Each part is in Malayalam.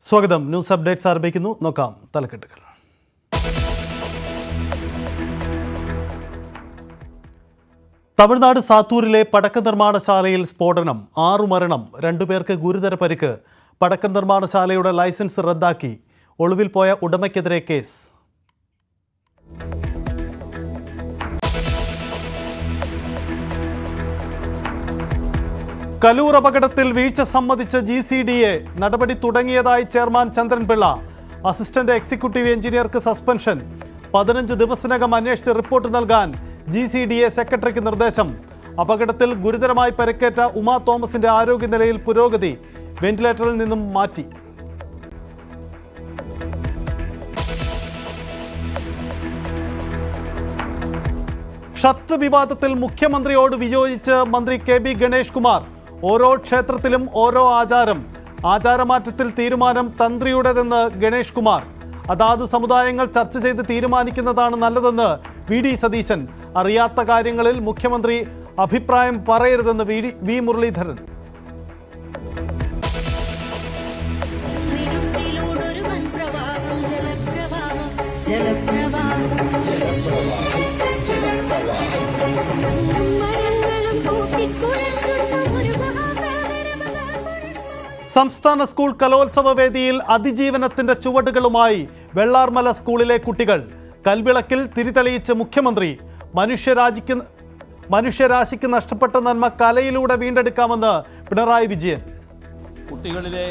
സ്വാഗതം. ന്യൂസ് അപ്ഡേറ്റ്സ് ആരംഭിക്കുന്നു. നോക്കാം തലക്കെട്ടുകൾ. തമിഴ്നാട് സാത്തൂരിലെ പടക്ക നിർമ്മാണശാലയിൽ സ്ഫോടനം, 6 മരണം, 2 പേർക്ക് ഗുരുതര പരിക്ക്. പടക്ക നിർമ്മാണശാലയുടെ ലൈസൻസ് റദ്ദാക്കി. ഒളിവിൽ പോയ ഉടമയ്ക്കെതിരെ കേസ്. കലൂർ അപകടത്തിൽ വീഴ്ച സമ്മതിച്ച് GCDA നടപടി തുടങ്ങിയതായി ചെയർമാൻ ചന്ദ്രൻപിള്ള. അസിസ്റ്റന്റ് എക്സിക്യൂട്ടീവ് എഞ്ചിനീയർക്ക് സസ്പെൻഷൻ. 15 ദിവസത്തിനകം അന്വേഷിച്ച് റിപ്പോർട്ട് നൽകാൻ GCDA സെക്രട്ടറിക്ക് നിർദ്ദേശം. അപകടത്തിൽ ഗുരുതരമായി പരിക്കേറ്റ ഉമാ തോമസിന്റെ ആരോഗ്യനിലയിൽ പുരോഗതി. വെന്റിലേറ്ററിൽ നിന്നും മാറ്റി. ഷർട്ട് വിവാദത്തിൽ മുഖ്യമന്ത്രിയോട് വിയോജിച്ച് മന്ത്രി KB ഗണേഷ് കുമാർ. ഓരോ ക്ഷേത്രത്തിലും ഓരോ ആചാരം. ആചാരമാറ്റത്തിൽ തീരുമാനം തന്ത്രിയുടേതെന്ന് ഗണേഷ് കുമാർ. അതാത് സമുദായങ്ങൾ ചർച്ച ചെയ്ത് തീരുമാനിക്കുന്നതാണ് നല്ലതെന്ന് VD സതീശൻ. അറിയാത്ത കാര്യങ്ങളിൽ മുഖ്യമന്ത്രി അഭിപ്രായം പറയരുതെന്ന് വി മുരളീധരൻ. സംസ്ഥാന സ്കൂൾ കലോത്സവ വേദിയിൽ അതിജീവനത്തിന്റെ ചുവടുകളുമായി വെള്ളാർമല സ്കൂളിലെ കുട്ടികൾ. കൽവിളക്കിൽ തിരിതെളിയിച്ച് മുഖ്യമന്ത്രി. മനുഷ്യരാശിക്ക് നഷ്ടപ്പെട്ട നന്മ കലയിലൂടെ വീണ്ടെടുക്കാമെന്ന് പിണറായി വിജയൻ. കുട്ടികളിലെ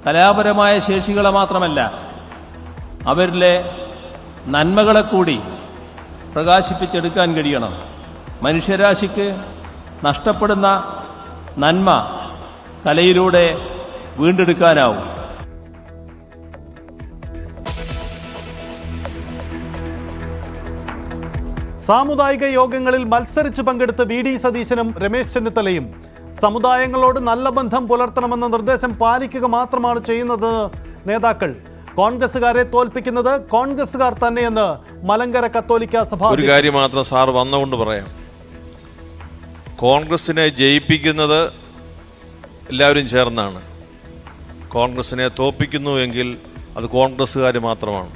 കലാപരമായ ശേഷികളെ മാത്രമല്ല, അവരിലെ നന്മകളെ കൂടി പ്രകാശിപ്പിച്ചെടുക്കാൻ കഴിയണം. മനുഷ്യരാശിക്ക് നഷ്ടപ്പെടുന്ന നന്മ കലയിലൂടെ വീണ്ടെടുക്കാനാവും. സാമുദായിക യോഗങ്ങളിൽ മത്സരിച്ച് പങ്കെടുത്ത് VD സതീശനും രമേശ് ചെന്നിത്തലയും. സമുദായങ്ങളോട് നല്ല ബന്ധം പുലർത്തണമെന്ന നിർദ്ദേശം പാലിക്കുക മാത്രമാണ് ചെയ്യുന്നത് നേതാക്കൾ. കോൺഗ്രസുകാരെ തോൽപ്പിക്കുന്നത് കോൺഗ്രസുകാർ തന്നെയെന്ന് മലങ്കര കത്തോലിക്ക സഭ. ഒരു കാര്യം മാത്രം സാർ വന്നുകൊണ്ട് പറയാം. കോൺഗ്രസിനെ ജയിപ്പിക്കുന്നത് എല്ലാവരും ചേർന്നാണ്. കോൺഗ്രസിനെ തോൽപ്പിക്കുന്നുവെങ്കിൽ അത് കോൺഗ്രസുകാർ മാത്രമാണ്.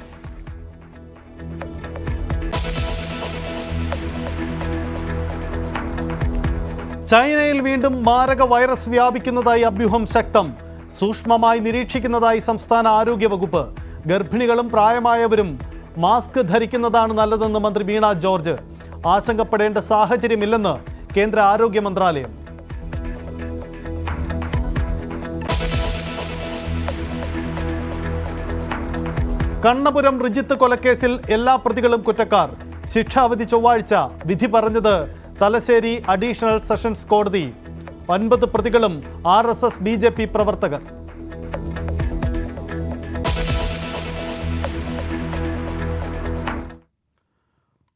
ചൈനയിൽ വീണ്ടും മാരക വൈറസ് വ്യാപിക്കുന്നതായി അഭ്യൂഹം ശക്തം. സൂക്ഷ്മമായി നിരീക്ഷിക്കുന്നതായി സംസ്ഥാന ആരോഗ്യ വകുപ്പ്. ഗർഭിണികളും പ്രായമായവരും മാസ്ക് ധരിക്കുന്നതാണ് നല്ലതെന്ന് മന്ത്രി വീണ ജോർജ്. ആശങ്കപ്പെടേണ്ട സാഹചര്യമില്ലെന്ന് കേന്ദ്ര ആരോഗ്യ മന്ത്രാലയം. കണ്ണപുരം റിജിത്ത് കൊലക്കേസിൽ എല്ലാ പ്രതികളും കുറ്റക്കാർ. ശിക്ഷാവിധി ചൊവ്വാഴ്ച. വിധി പറഞ്ഞത് തലശ്ശേരി അഡീഷണൽ സെഷൻസ് കോടതി. 9 പ്രതികളും RSS BJP പ്രവർത്തകർ.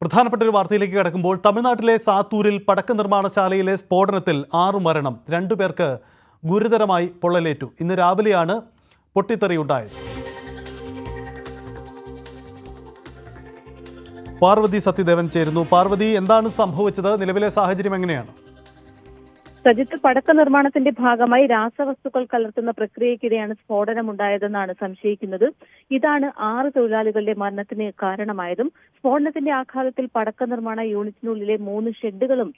പ്രധാനപ്പെട്ട ഒരു വാർത്തയിലേക്ക് കടക്കുമ്പോൾ, തമിഴ്നാട്ടിലെ സാത്തൂരിൽ പടക്ക നിർമ്മാണശാലയിലെ സ്ഫോടനത്തിൽ 6 മരണം, 2 പേർക്ക് ഗുരുതരമായി പൊള്ളലേറ്റു. ഇന്ന് രാവിലെയാണ് പൊട്ടിത്തെറിയുണ്ടായത്. പാർവതി സത്യദേവൻ ചേരുന്നു. പാർവതി, എന്താണ് സംഭവിച്ചത്? നിലവിലെ സാഹചര്യം എങ്ങനെയാണ്? സജിത്ത്, പടക്ക നിർമ്മാണത്തിന്റെ ഭാഗമായി രാസവസ്തുക്കൾ കലർത്തുന്ന പ്രക്രിയക്കിടെയാണ് സ്ഫോടനമുണ്ടായതെന്നാണ് സംശയിക്കുന്നത്. ഇതാണ് 6 തൊഴിലാളികളുടെ മരണത്തിന് കാരണമായതും. സ്ഫോടനത്തിന്റെ ആഘാതത്തിൽ പടക്ക നിർമ്മാണ യൂണിറ്റിനുള്ളിലെ 3 ഷെഡുകളും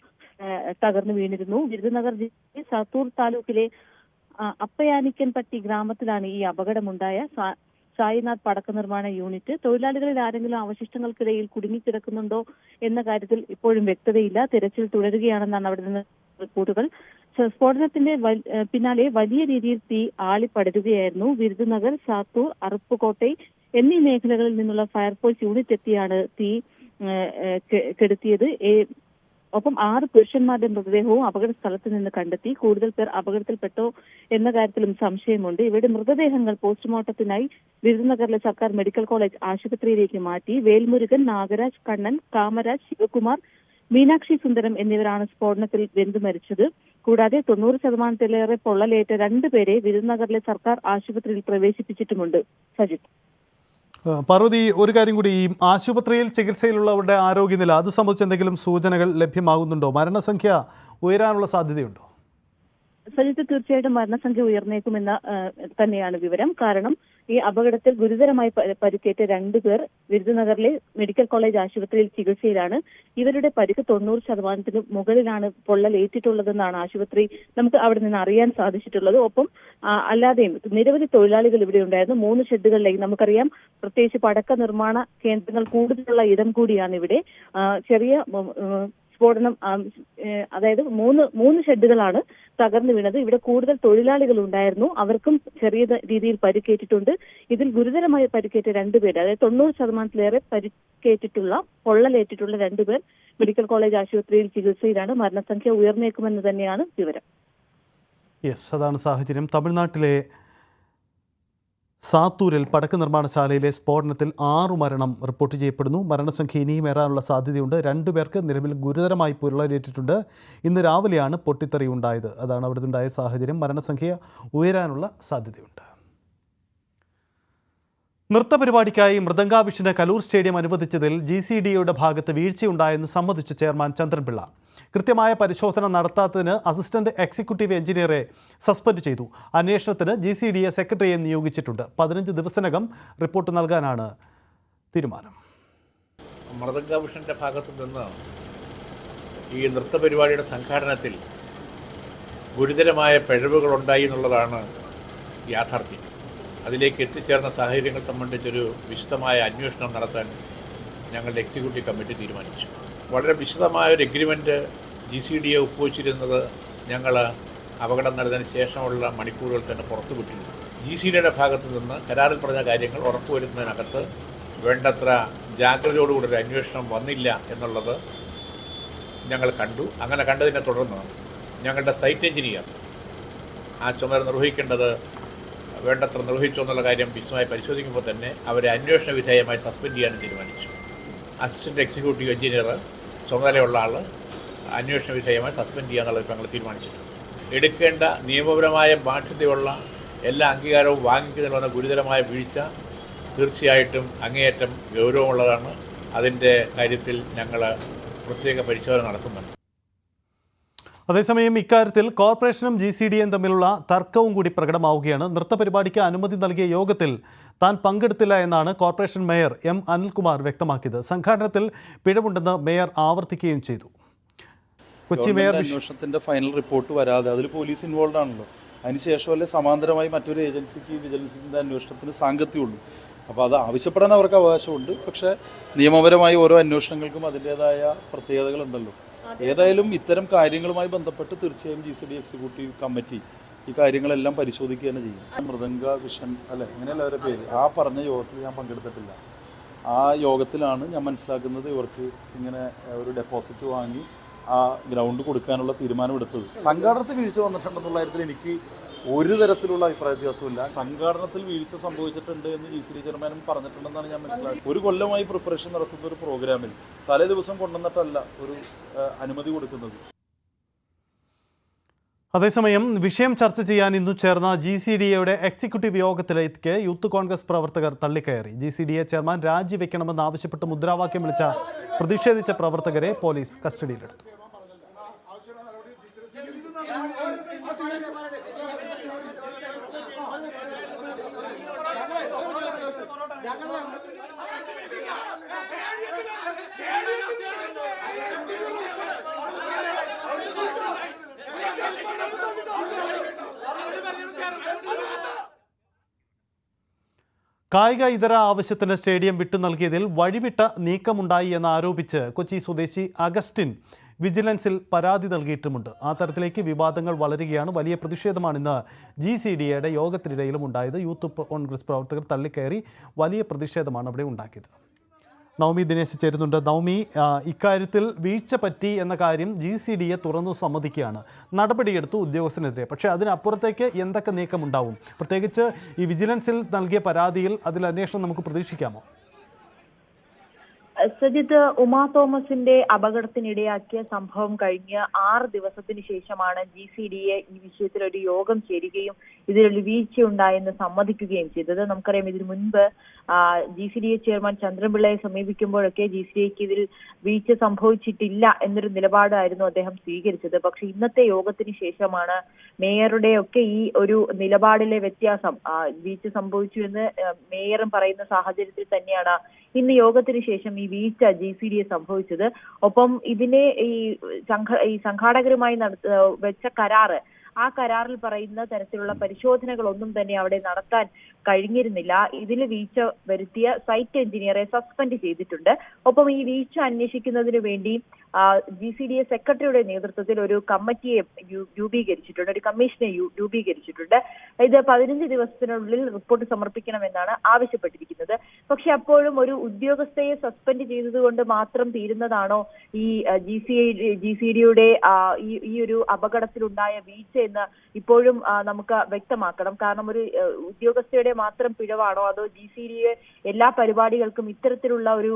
തകർന്നു വീണിരുന്നു. വിരുദനഗർ ജില്ലയിലെ സാത്തൂർ താലൂക്കിലെ അപ്പയാനിക്കൻപട്ടി ഗ്രാമത്തിലാണ് ഈ അപകടമുണ്ടായ സായിനാഥ് പടക്ക നിർമ്മാണ യൂണിറ്റ്. തൊഴിലാളികളിൽ ആരെങ്കിലും അവശിഷ്ടങ്ങൾക്കിടയിൽ കുടുങ്ങിക്കിടക്കുന്നുണ്ടോ എന്ന കാര്യത്തിൽ ഇപ്പോഴും വ്യക്തതയില്ല. തിരച്ചിൽ തുടരുകയാണെന്നാണ് അവിടെ നിന്ന് റിപ്പോർട്ടുകൾ. സ്ഫോടനത്തിന്റെ പിന്നാലെ വലിയ രീതിയിൽ തീ ആളിപ്പടരുകയായിരുന്നു. വിരുദനഗർ, സാത്തൂർ, അറുപ്പുകോട്ടൈ എന്നീ മേഖലകളിൽ നിന്നുള്ള ഫയർഫോഴ്സ് യൂണിറ്റ് എത്തിയാണ് തീ കെടുത്തിയത്. ഒപ്പം 6 പുരുഷന്മാരുടെ മൃതദേഹവും അപകട സ്ഥലത്ത് നിന്ന് കണ്ടെത്തി. കൂടുതൽ പേർ അപകടത്തിൽപ്പെട്ടോ എന്ന കാര്യത്തിലും സംശയമുണ്ട്. ഇവരുടെ മൃതദേഹങ്ങൾ പോസ്റ്റ്മോർട്ടത്തിനായി വിരുദനഗറിലെ സർക്കാർ മെഡിക്കൽ കോളേജ് ആശുപത്രിയിലേക്ക് മാറ്റി. വേൽമുരുകൻ, നാഗരാജ്, കണ്ണൻ, കാമരാജ്, ശിവകുമാർ, മീനാക്ഷി സുന്ദരം എന്നിവരാണ് സ്ഫോടനത്തിൽ വെന്തു മരിച്ചത്. കൂടാതെ 90% പൊള്ളലേറ്റ 2 പേരെ വിരുദനഗറിലെ സർക്കാർ ആശുപത്രിയിൽ പ്രവേശിപ്പിച്ചിട്ടുമുണ്ട്. സജിത്ത്. പാർവതി, ഒരു കാര്യം കൂടി, ഈ ആശുപത്രിയിൽ ചികിത്സയിലുള്ളവരുടെ ആരോഗ്യനില അത് സംബന്ധിച്ച് എന്തെങ്കിലും സൂചനകൾ ലഭ്യമാകുന്നുണ്ടോ? മരണസംഖ്യ ഉയരാനുള്ള സാധ്യതയുണ്ടോ? സജിത്ത്, തീർച്ചയായിട്ടും മരണസംഖ്യ ഉയർന്നേക്കുമെന്ന തന്നെയാണ് വിവരം. കാരണം ഈ അപകടത്തിൽ ഗുരുതരമായി പരിക്കേറ്റ 2 പേർ വിരുദനഗറിലെ മെഡിക്കൽ കോളേജ് ആശുപത്രിയിൽ ചികിത്സയിലാണ്. ഇവരുടെ പരിക്ക് 90% മുകളിലാണ് പൊള്ളലേറ്റിട്ടുള്ളതെന്നാണ് ആശുപത്രി നമുക്ക് അവിടെ നിന്ന് അറിയാൻ സാധിച്ചിട്ടുള്ളത്. ഒപ്പം അല്ലാതെയും നിരവധി തൊഴിലാളികൾ ഇവിടെ ഉണ്ടായിരുന്നു. 3 ഷെഡുകളിലേക്ക്, നമുക്കറിയാം പ്രത്യേകിച്ച് പടക്ക നിർമ്മാണ കേന്ദ്രങ്ങൾ കൂടുതലുള്ള ഇടം കൂടിയാണ് ഇവിടെ. ചെറിയ സ്ഫോടനം, അതായത് 3 ഷെഡുകളാണ് തകർന്നു വീണത്. ഇവിടെ കൂടുതൽ തൊഴിലാളികൾ ഉണ്ടായിരുന്നു. അവർക്കും ചെറിയ രീതിയിൽ പരിക്കേറ്റിട്ടുണ്ട്. ഇതിൽ ഗുരുതരമായി പരിക്കേറ്റ 2 പേര്, അതായത് 90%-ലേറെ പരിക്കേറ്റിട്ടുള്ള പൊള്ളലേറ്റിട്ടുള്ള 2 പേർ മെഡിക്കൽ കോളേജ് ആശുപത്രിയിൽ ചികിത്സയിലാണ്. മരണസംഖ്യ ഉയർന്നേക്കുമെന്ന് തന്നെയാണ് വിവരം. അതാണ് സാഹചര്യം. തമിഴ്നാട്ടിലെ സാത്തൂരിൽ പടക്ക നിർമ്മാണശാലയിലെ സ്ഫോടനത്തിൽ 6 മരണം റിപ്പോർട്ട് ചെയ്യപ്പെടുന്നു. മരണസംഖ്യ ഇനിയും ഏറാനുള്ള സാധ്യതയുണ്ട്. 2 പേർക്ക് നിലവിൽ ഗുരുതരമായി പൊള്ളലേറ്റിട്ടുണ്ട്. ഇന്ന് രാവിലെയാണ് പൊട്ടിത്തെറി ഉണ്ടായത്. അതാണ് അവിടെ ഉണ്ടായ സാഹചര്യം. മരണസംഖ്യ ഉയരാനുള്ള സാധ്യതയുണ്ട്. നൃത്തപരിപാടിക്കായി മൃദംഗാവിഷിന് കലൂർ സ്റ്റേഡിയം അനുവദിച്ചതിൽ GCDയുടെ ഭാഗത്ത് വീഴ്ചയുണ്ടായെന്ന് സമ്മതിച്ച ചെയർമാൻ ചന്ദ്രൻപിള്ള. കൃത്യമായ പരിശോധന നടത്താത്തതിന് അസിസ്റ്റന്റ് എക്സിക്യൂട്ടീവ് എഞ്ചിനീയറെ സസ്പെൻഡ് ചെയ്തു. അന്വേഷണത്തിന് GCDയെ സെക്രട്ടറിയെ നിയോഗിച്ചിട്ടുണ്ട്. 15 ദിവസത്തിനകം റിപ്പോർട്ട് നൽകാനാണ് തീരുമാനം. മൃദംഗാവിഷന്റെ ഭാഗത്തു നിന്ന് ഈ നൃത്തപരിപാടിയുടെ സംഘാടനത്തിൽ ഗുരുതരമായ പിഴവുകളുണ്ടായി എന്നുള്ളതാണ് യാഥാർത്ഥ്യം. അതിലേക്ക് എത്തിച്ചേർന്ന സാഹചര്യങ്ങൾ സംബന്ധിച്ചൊരു വിശദമായ അന്വേഷണം നടത്താൻ ഞങ്ങളുടെ എക്സിക്യൂട്ടീവ് കമ്മിറ്റി തീരുമാനിച്ചു. വളരെ വിശദമായൊരു എഗ്രിമെൻറ്റ് GCDയെ ഒപ്പുവച്ചിരുന്നത് ഞങ്ങൾ അപകടം നടന്നതിന് ശേഷമുള്ള മണിക്കൂറുകൾ തന്നെ പുറത്തുവിട്ടിരുന്നു. GCDയുടെ ഭാഗത്തു നിന്ന് കരാറിൽ പറഞ്ഞ കാര്യങ്ങൾ ഉറപ്പുവരുത്തുന്നതിനകത്ത് വേണ്ടത്ര ജാഗ്രതയോടുകൂടി ഒരു അന്വേഷണം വന്നില്ല എന്നുള്ളത് ഞങ്ങൾ കണ്ടു. അങ്ങനെ കണ്ടതിനെ തുടർന്ന് ഞങ്ങളുടെ സൈറ്റ് എഞ്ചിനീയർ ആ ചുമതല നിർവഹിക്കേണ്ടത് വേണ്ടത്ര നിർവഹിച്ചു എന്നുള്ള കാര്യം വിശദമായി പരിശോധിക്കുമ്പോൾ തന്നെ അവരെ അന്വേഷണ വിധേയമായി സസ്പെൻഡ് ചെയ്യാനും തീരുമാനിച്ചു. അസിസ്റ്റന്റ് എക്സിക്യൂട്ടീവ് എഞ്ചിനീയർ ചുമതലയുള്ള ആൾ അന്വേഷണ വിധേയമായി സസ്പെൻഡ് ചെയ്യാന്നുള്ളത് ഞങ്ങൾ തീരുമാനിച്ചിട്ടുണ്ട്. എടുക്കേണ്ട നിയമപരമായ ബാധ്യതയുള്ള എല്ലാ അംഗീകാരവും വാങ്ങിക്കുന്നതിനുള്ള ഗുരുതരമായ വീഴ്ച തീർച്ചയായിട്ടും അങ്ങേയറ്റം ഗൗരവമുള്ളതാണ്. അതിൻ്റെ കാര്യത്തിൽ ഞങ്ങൾ പ്രത്യേക പരിശോധന നടത്തുന്നുണ്ട്. അതേസമയം ഇക്കാര്യത്തിൽ കോർപ്പറേഷനും GCDയും തമ്മിലുള്ള തർക്കവും കൂടി പ്രകടമാവുകയാണ്. നൃത്തപരിപാടിക്ക് അനുമതി നൽകിയ യോഗത്തിൽ താൻ പങ്കെടുത്തില്ല എന്നാണ് കോർപ്പറേഷൻ മേയർ M. അനിൽകുമാർ വ്യക്തമാക്കിയത്. സംഘാടനത്തിൽ പിഴവുണ്ടെന്ന് മേയർ ആവർത്തിക്കുകയും ചെയ്തു. കൊച്ചി മേയർ അന്വേഷണത്തിന്റെ ഫൈനൽ റിപ്പോർട്ട് വരാതെ അതിൽ പോലീസ് ഇൻവോൾവ് ആണല്ലോ. അതിനുശേഷമല്ലേ സമാന്തരമായി മറ്റൊരു ഏജൻസിക്ക് വിജിലൻസിന്റെ അന്വേഷണത്തിന് സാങ്കത്യമുള്ളൂ. അപ്പോൾ അത് ആവശ്യപ്പെടാൻ അവർക്ക് അവകാശമുണ്ട്. പക്ഷേ നിയമപരമായി ഓരോ അന്വേഷണങ്ങൾക്കും അതിൻ്റെതായ പ്രത്യേകതകളുണ്ടല്ലോ. ഏതായാലും ഇത്തരം കാര്യങ്ങളുമായി ബന്ധപ്പെട്ട് തീർച്ചയായും GCD എക്സിക്യൂട്ടീവ് കമ്മിറ്റി ഈ കാര്യങ്ങളെല്ലാം പരിശോധിക്കുക തന്നെ ചെയ്യും. മൃദംഗാവിഷൻ അല്ലെ, അങ്ങനെയല്ല അവരുടെ പേര്. ആ പറഞ്ഞ യോഗത്തിൽ ഞാൻ പങ്കെടുത്തിട്ടില്ല. ആ യോഗത്തിലാണ് ഞാൻ മനസ്സിലാക്കുന്നത് ഇവർക്ക് ഇങ്ങനെ ഒരു ഡെപ്പോസിറ്റ് വാങ്ങി ആ ഗ്രൗണ്ട് കൊടുക്കാനുള്ള തീരുമാനമെടുത്തത്. സംഘാടനത്തിൽ വീഴ്ച വന്നിട്ടുണ്ടെന്നുള്ള കാര്യത്തിൽ എനിക്ക് ഒരു തരത്തിലുള്ള അഭിപ്രായ വ്യത്യാസമില്ല. സംഘാടനത്തിൽ വീഴ്ച സംഭവിച്ചിട്ടുണ്ട് എന്ന് GCD ചെയർമാനും പറഞ്ഞിട്ടുണ്ടെന്നാണ് ഞാൻ മനസ്സിലാക്കുന്നത്. 1 കൊല്ലമായി പ്രിപ്പറേഷൻ നടത്തുന്ന ഒരു പ്രോഗ്രാമിൽ തലേ ദിവസം കൊണ്ടുവന്നിട്ടല്ല ഒരു അനുമതി കൊടുക്കുന്നത്. അതേസമയം വിഷയം ചർച്ച ചെയ്യാൻ ഇന്നു ചേർന്ന GCDയുടെ എക്സിക്യൂട്ടീവ് യോഗത്തിലേക്ക് യൂത്ത് കോൺഗ്രസ് പ്രവർത്തകർ തള്ളിക്കയറി. GCDയെ ചെയർമാൻ രാജിവെക്കണമെന്നാവശ്യപ്പെട്ട് മുദ്രാവാക്യം വിളിച്ച പ്രതിഷേധിച്ച പ്രവർത്തകരെ പോലീസ് കസ്റ്റഡിയിലെടുത്തു. കായിക ഇതര ആവശ്യത്തിന് സ്റ്റേഡിയം വിട്ടു നൽകിയതിൽ വഴിവിട്ട നീക്കമുണ്ടായി എന്നാരോപിച്ച് കൊച്ചി സ്വദേശി അഗസ്റ്റിൻ വിജിലൻസിൽ പരാതി നൽകിയിട്ടുമുണ്ട്. ആ തരത്തിലേക്ക് വിവാദങ്ങൾ വളരുകയാണ്. വലിയ പ്രതിഷേധമാണ് ഇന്ന് GCDയുടെ യോഗത്തിനിടയിലും ഉണ്ടായത്. യൂത്ത് കോൺഗ്രസ് പ്രവർത്തകർ തള്ളിക്കയറി വലിയ പ്രതിഷേധമാണ് അവിടെ ഉണ്ടാക്കിയത്. നവമി ദിനേശ് ചേരുന്നുണ്ട്. നവമി, ഇക്കാര്യത്തിൽ വീഴ്ച പറ്റി എന്ന കാര്യം GCDയെ തുറന്നു സമ്മതിക്കുകയാണ്. നടപടിയെടുത്തു ഉദ്യോഗസ്ഥനെതിരെ. പക്ഷേ അതിനപ്പുറത്തേക്ക് എന്തൊക്കെ നീക്കമുണ്ടാവും? പ്രത്യേകിച്ച് ഈ വിജിലൻസിൽ നൽകിയ പരാതിയിൽ അതിൽ അന്വേഷണം നമുക്ക് പ്രതീക്ഷിക്കാമോ? സജിത്ത്, ഉമാ തോമസിന്റെ അപകടത്തിനിടയാക്കിയ സംഭവം കഴിഞ്ഞ് 6 ദിവസത്തിന് ശേഷമാണ് GCDA ഈ വിഷയത്തിൽ ഒരു യോഗം ചേരുകയും ഇതിലൊരു വീഴ്ചയുണ്ടായെന്ന് സമ്മതിക്കുകയും ചെയ്തത്. നമുക്കറിയാം, ഇതിനു മുൻപ് GCDA ചെയർമാൻ ചന്ദ്രൻപിള്ളയെ സമീപിക്കുമ്പോഴൊക്കെ GCDAക്ക് ഇതിൽ വീഴ്ച സംഭവിച്ചിട്ടില്ല എന്നൊരു നിലപാടായിരുന്നു അദ്ദേഹം സ്വീകരിച്ചത്. പക്ഷെ ഇന്നത്തെ യോഗത്തിന് ശേഷമാണ് മേയറുടെ ഒക്കെ ഈ ഒരു നിലപാടിലെ വ്യത്യാസം, വീഴ്ച സംഭവിച്ചു എന്ന് മേയറും പറയുന്ന സാഹചര്യത്തിൽ തന്നെയാണ് ഇന്ന് യോഗത്തിന് ശേഷം ഈ വീഴ്ച GCDA സംഭവിച്ചത്. ഒപ്പം ഇതിനെ ഈ സംഘാടകരുമായി വെച്ച കരാറ്, ആ കരാറിൽ പറയുന്ന തരത്തിലുള്ള പരിശോധനകളൊന്നും തന്നെ അവിടെ നടത്താൻ കഴിഞ്ഞിരുന്നില്ല. ഇതിൽ വീഴ്ച വരുത്തിയ സൈറ്റ് എഞ്ചിനീയറെ സസ്പെൻഡ് ചെയ്തിട്ടുണ്ട്. ഒപ്പം ഈ വീഴ്ച അന്വേഷിക്കുന്നതിന് വേണ്ടി GCDA സെക്രട്ടറിയുടെ നേതൃത്വത്തിൽ ഒരു കമ്മിറ്റിയെ രൂപീകരിച്ചിട്ടുണ്ട്, ഒരു കമ്മീഷനെ രൂപീകരിച്ചിട്ടുണ്ട്. ഇത് 15 ദിവസത്തിനുള്ളിൽ റിപ്പോർട്ട് സമർപ്പിക്കണമെന്നാണ് ആവശ്യപ്പെട്ടിരിക്കുന്നത്. പക്ഷെ അപ്പോഴും ഒരു ഉദ്യോഗസ്ഥയെ സസ്പെൻഡ് ചെയ്തതുകൊണ്ട് മാത്രം തീരുന്നതാണോ ഈ GCDയുടെ ഈ ഒരു അപകടത്തിലുണ്ടായ വീഴ്ച എന്ന് ഇപ്പോഴും നമുക്ക് വ്യക്തമാക്കണം. കാരണം ഒരു ഉദ്യോഗസ്ഥയുടെ മാത്രം പിഴവാണോ, അതോ GCDA എല്ലാ പരിപാടികൾക്കും ഇത്തരത്തിലുള്ള ഒരു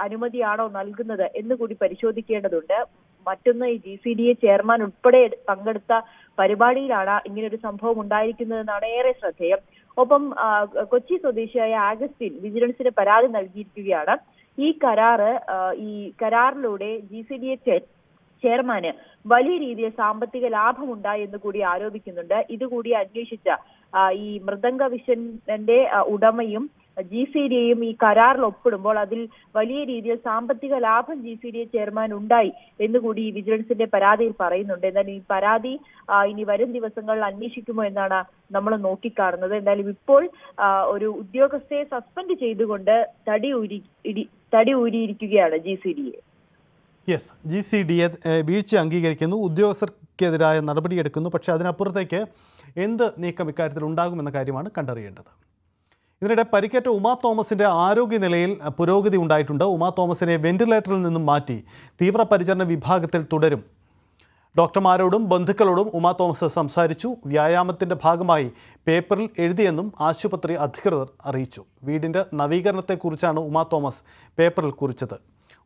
അനുമതിയാണോ നൽകുന്നത് എന്ന് കൂടി പരിശോധിക്കേണ്ടതുണ്ട്. മറ്റൊന്ന്, ഈ GCDA ചെയർമാൻ ഉൾപ്പെടെ പങ്കെടുത്ത പരിപാടിയിലാണ് ഇങ്ങനൊരു സംഭവം ഉണ്ടായിരിക്കുന്നതെന്നാണ് ഏറെ ശ്രദ്ധേയം. ഒപ്പം കൊച്ചി സ്വദേശിയായ ആഗസ്റ്റിൻ വിജിലൻസിന് പരാതി നൽകിയിരിക്കുകയാണ്. ഈ കരാറിലൂടെ GCDA ചെയർമാന് വലിയ രീതിയിൽ സാമ്പത്തിക ലാഭമുണ്ടായി എന്ന് കൂടി ആരോപിക്കുന്നുണ്ട്. ഇതുകൂടി അന്വേഷിച്ച ഈ മൃദംഗ വിഷന്റെ ഉടമയും GCDAയും ഈ കരാറിൽ ഒപ്പിടുമ്പോൾ അതിൽ വലിയ രീതിയിൽ സാമ്പത്തിക ലാഭം GCDA ചെയർമാൻ ഉണ്ടായി എന്നുകൂടി ഈ വിജിലൻസിന്റെ പരാതിയിൽ പറയുന്നുണ്ട്. എന്നാൽ ഈ പരാതി ഇനി വരും ദിവസങ്ങളിൽ അന്വേഷിക്കുമോ എന്നാണ് നമ്മൾ നോക്കിക്കാണുന്നത്. എന്തായാലും ഇപ്പോൾ ഒരു ഉദ്യോഗസ്ഥയെ സസ്പെൻഡ് ചെയ്തുകൊണ്ട് തടി ഊരിയിരിക്കുകയാണ് GCDA. യെസ്, GCDA വീഴ്ച അംഗീകരിക്കുന്നു, ഉദ്യോഗസ്ഥർക്കെതിരായ നടപടിയെടുക്കുന്നു. പക്ഷേ അതിനപ്പുറത്തേക്ക് എന്ത് നീക്കം ഇക്കാര്യത്തിൽ ഉണ്ടാകുമെന്ന കാര്യമാണ് കണ്ടറിയേണ്ടത്. ഇതിനിടെ പരിക്കേറ്റ ഉമാ തോമസിൻ്റെ ആരോഗ്യനിലയിൽ പുരോഗതി ഉണ്ടായിട്ടുണ്ട്. ഉമാ തോമസിനെ വെന്റിലേറ്ററിൽ നിന്നും മാറ്റി തീവ്രപരിചരണ വിഭാഗത്തിൽ തുടരും. ഡോക്ടർമാരോടും ബന്ധുക്കളോടും ഉമാ തോമസ് സംസാരിച്ചു. വ്യായാമത്തിൻ്റെ ഭാഗമായി പേപ്പറിൽ എഴുതിയെന്നും ആശുപത്രി അധികൃതർ അറിയിച്ചു. വീടിൻ്റെ നവീകരണത്തെക്കുറിച്ചാണ് ഉമാ തോമസ് പേപ്പറിൽ കുറിച്ചത്.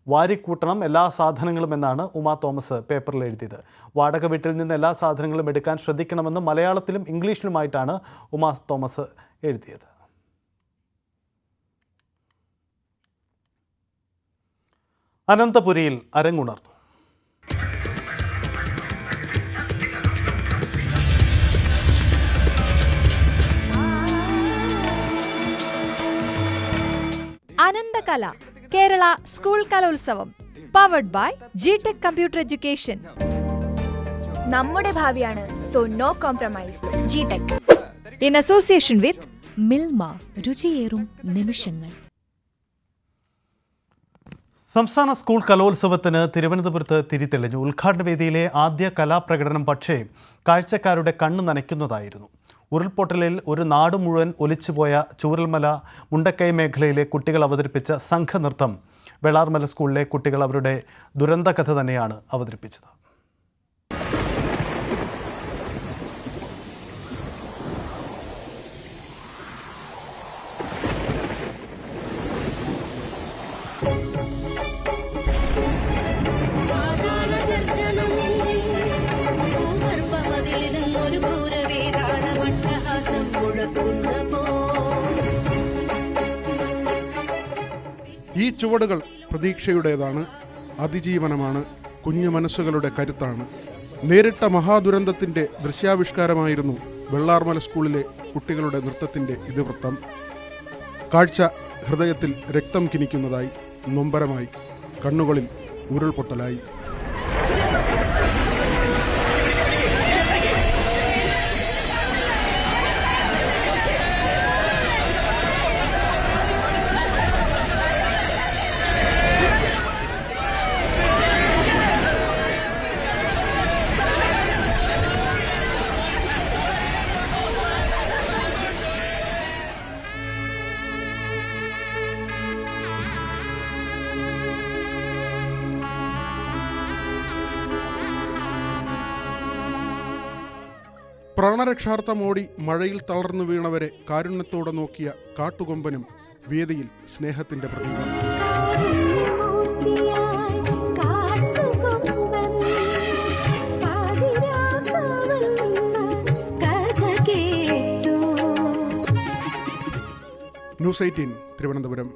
വാരിക്കൂട്ടണം എല്ലാ സാധനങ്ങളും എന്നാണ് ഉമാ തോമസ് പേപ്പറിൽ എഴുതിയത്. വാടക വീട്ടിൽ നിന്ന് എല്ലാ സാധനങ്ങളും എടുക്കാൻ ശ്രദ്ധിക്കണമെന്ന് മലയാളത്തിലും ഇംഗ്ലീഷിലുമായിട്ടാണ് ഉമാ തോമസ് എഴുതിയത്. അനന്തപുരിയിൽ അരങ്ങുണർന്നു. Ananthakala Kerala school Kalolsavam powered by GTech computer education. നമ്മുടെ ഭാവിയാണ്, so no compromise. GTech in association with Milma, രുചിയേറും നിമിഷങ്ങൾ. സംസ്ഥാന സ്കൂൾ കലോത്സവത്തിന് തിരുവനന്തപുരത്ത് തിരിതെളിഞ്ഞു. ഉദ്ഘാടന വേദിയിലെ ആദ്യ കലാപ്രകടനം പക്ഷേ കാഴ്ചക്കാരുടെ കണ്ണ് നനയ്ക്കുന്നതായിരുന്നു. ഉരുൾപൊട്ടലിൽ ഒരു നാട് മുഴുവൻ ഒലിച്ചുപോയ ചൂരൽമല മുണ്ടക്കൈ മേഖലയിലെ കുട്ടികൾ അവതരിപ്പിച്ച സംഘനൃത്തം വെള്ളാർമല സ്കൂളിലെ കുട്ടികൾ അവരുടെ ദുരന്തകഥ തന്നെയാണ് അവതരിപ്പിച്ചത്. ഈ ചുവടുകൾ പ്രതീക്ഷയുടേതാണ്, അതിജീവനമാണ്, കുഞ്ഞു മനസ്സുകളുടെ കരുത്താണ്. നേരിട്ട മഹാദുരന്തത്തിൻ്റെ ദൃശ്യാവിഷ്കാരമായിരുന്നു വെള്ളാർമല സ്കൂളിലെ കുട്ടികളുടെ നൃത്തത്തിൻ്റെ ഇതിവൃത്തം. കാഴ്ച ഹൃദയത്തിൽ രക്തം കിനിക്കുന്നതായി, നൊമ്പരമായി, കണ്ണുകളിൽ ഉരുൾപൊട്ടലായി. പ്രാണരക്ഷാർത്ഥമോടി മഴയിൽ തളർന്നു വീണവരെ കാരുണ്യത്തോടെ നോക്കിയ കാട്ടുകൊമ്പനും വേദിയിൽ സ്നേഹത്തിന്റെ പ്രതീകം. ന്യൂസ് 18 തിരുവനന്തപുരം.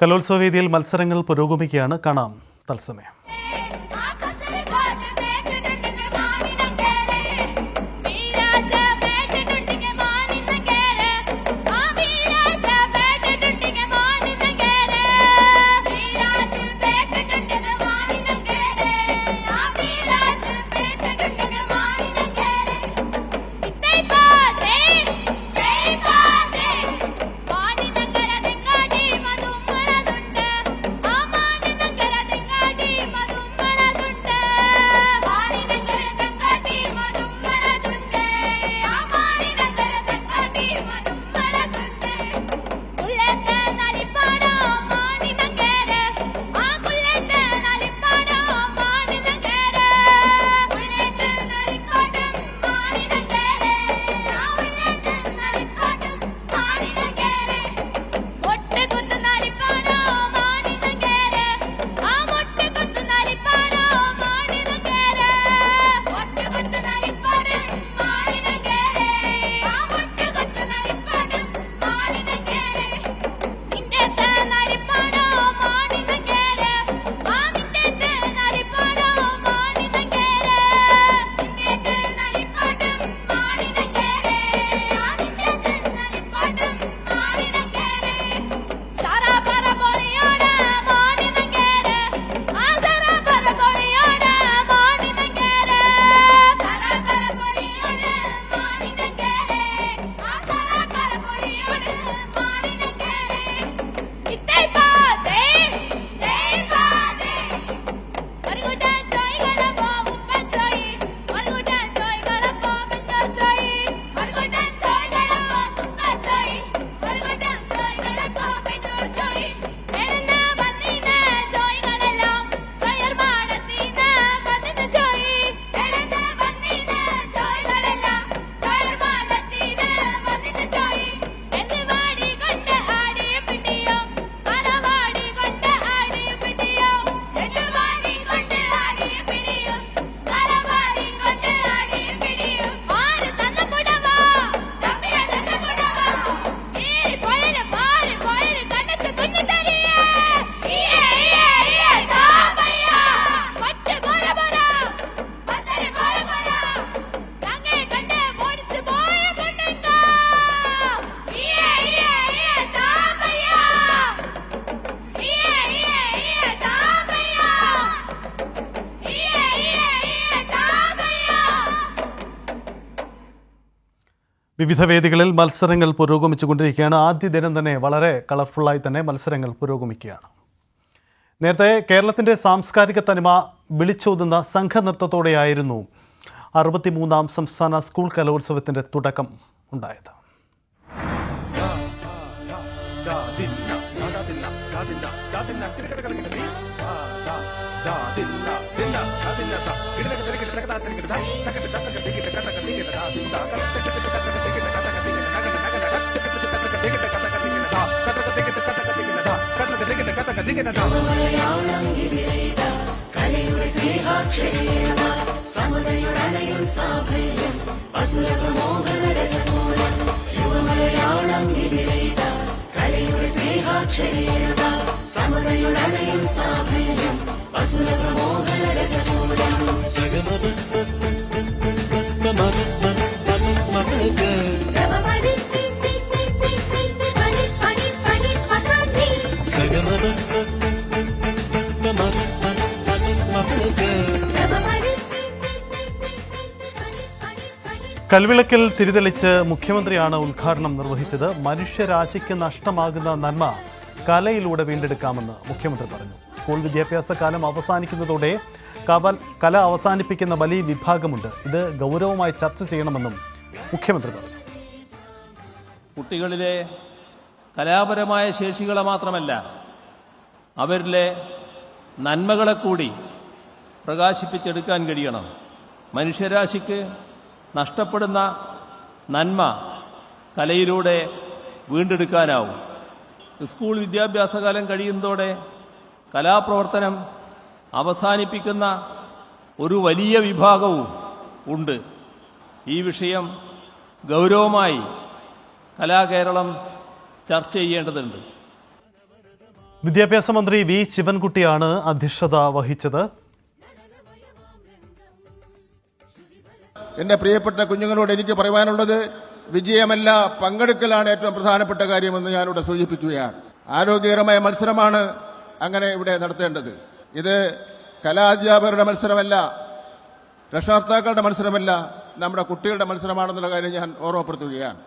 കലോത്സവ വേദിയിൽ മത്സരങ്ങൾ പുരോഗമിക്കുകയാണ്. കാണാം തത്സമയം. വിവിധ വേദികളിൽ മത്സരങ്ങൾ പുരോഗമിച്ചുകൊണ്ടിരിക്കുകയാണ്. ആദ്യ ദിനം തന്നെ വളരെ കളർഫുള്ളായി തന്നെ മത്സരങ്ങൾ പുരോഗമിക്കുകയാണ്. നേരത്തെ കേരളത്തിൻ്റെ സാംസ്കാരിക തനിമ വിളിച്ചോതുന്ന സംഘനൃത്തത്തോടെയായിരുന്നു 63ാം സംസ്ഥാന സ്കൂൾ കലോത്സവത്തിൻ്റെ തുടക്കം ഉണ്ടായത്. കൽവിളക്കിൽ തിരിതെളിച്ച് മുഖ്യമന്ത്രിയാണ് ഉദ്ഘാടനം നിർവഹിച്ചത്. മനുഷ്യരാശിക്ക് നഷ്ടമാകുന്ന നന്മ കലയിലൂടെ വീണ്ടെടുക്കാമെന്ന് മുഖ്യമന്ത്രി പറഞ്ഞു. സ്കൂൾ വിദ്യാഭ്യാസ കാലം അവസാനിക്കുന്നതോടെ കല അവസാനിപ്പിക്കുന്ന വലിയ വിഭാഗമുണ്ട്. ഇത് ഗൗരവമായി ചർച്ച ചെയ്യണമെന്നും മുഖ്യമന്ത്രി പറഞ്ഞു. കുട്ടികളിലെ കലാപരമായ ശേഷികളെ മാത്രമല്ല അവരിലെ നന്മകളെ കൂടി പ്രകാശിപ്പിച്ചെടുക്കാൻ കഴിയണം. മനുഷ്യരാശിക്ക് നഷ്ടപ്പെടുന്ന നന്മ കലയിലൂടെ വീണ്ടെടുക്കാനാവും. സ്കൂൾ വിദ്യാഭ്യാസകാലം കഴിയുന്നതോടെ കലാപ്രവർത്തനം അവസാനിപ്പിക്കുന്ന ഒരു വലിയ വിഭാഗവും ഉണ്ട്. ഈ വിഷയം ഗൗരവമായി കലാകേരളം ചർച്ച ചെയ്യേണ്ടതുണ്ട്. വിദ്യാഭ്യാസ മന്ത്രി വി ശിവൻകുട്ടിയാണ് അധ്യക്ഷത വഹിച്ചത്. എൻ്റെ പ്രിയപ്പെട്ട കുഞ്ഞുങ്ങളോട് എനിക്ക് പറയാനുള്ളത് വിജയമല്ല, പങ്കെടുക്കലാണ് ഏറ്റവും പ്രധാനപ്പെട്ട കാര്യമെന്ന് ഞാനിവിടെ സൂചിപ്പിക്കുകയാണ്. ആരോഗ്യകരമായ മത്സരമാണ് അങ്ങനെ ഇവിടെ നടത്തേണ്ടത്. ഇത് കലാധ്യാപകരുടെ മത്സരമല്ല, രക്ഷകർത്താക്കളുടെ മത്സരമല്ല, നമ്മുടെ കുട്ടികളുടെ മത്സരമാണെന്നുള്ള കാര്യം ഞാൻ ഓർമ്മപ്പെടുത്തുകയാണ്.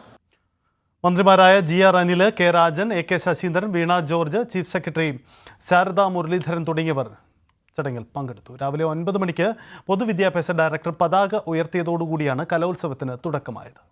മന്ത്രിമാരായ G R Anil, K Rajan, A K Saseendran, Veena George, chief secretary Sarada Muraleedharan തുടങ്ങിയവർ ചടങ്ങിൽ പങ്കെടുത്തു. രാവിലെ 9 മണിക്ക് പൊതുവിദ്യാഭ്യാസ ഡയറക്ടർ പതാക ഉയർത്തിയതോടുകൂടിയാണ് കലോത്സവത്തിന് തുടക്കമായത്.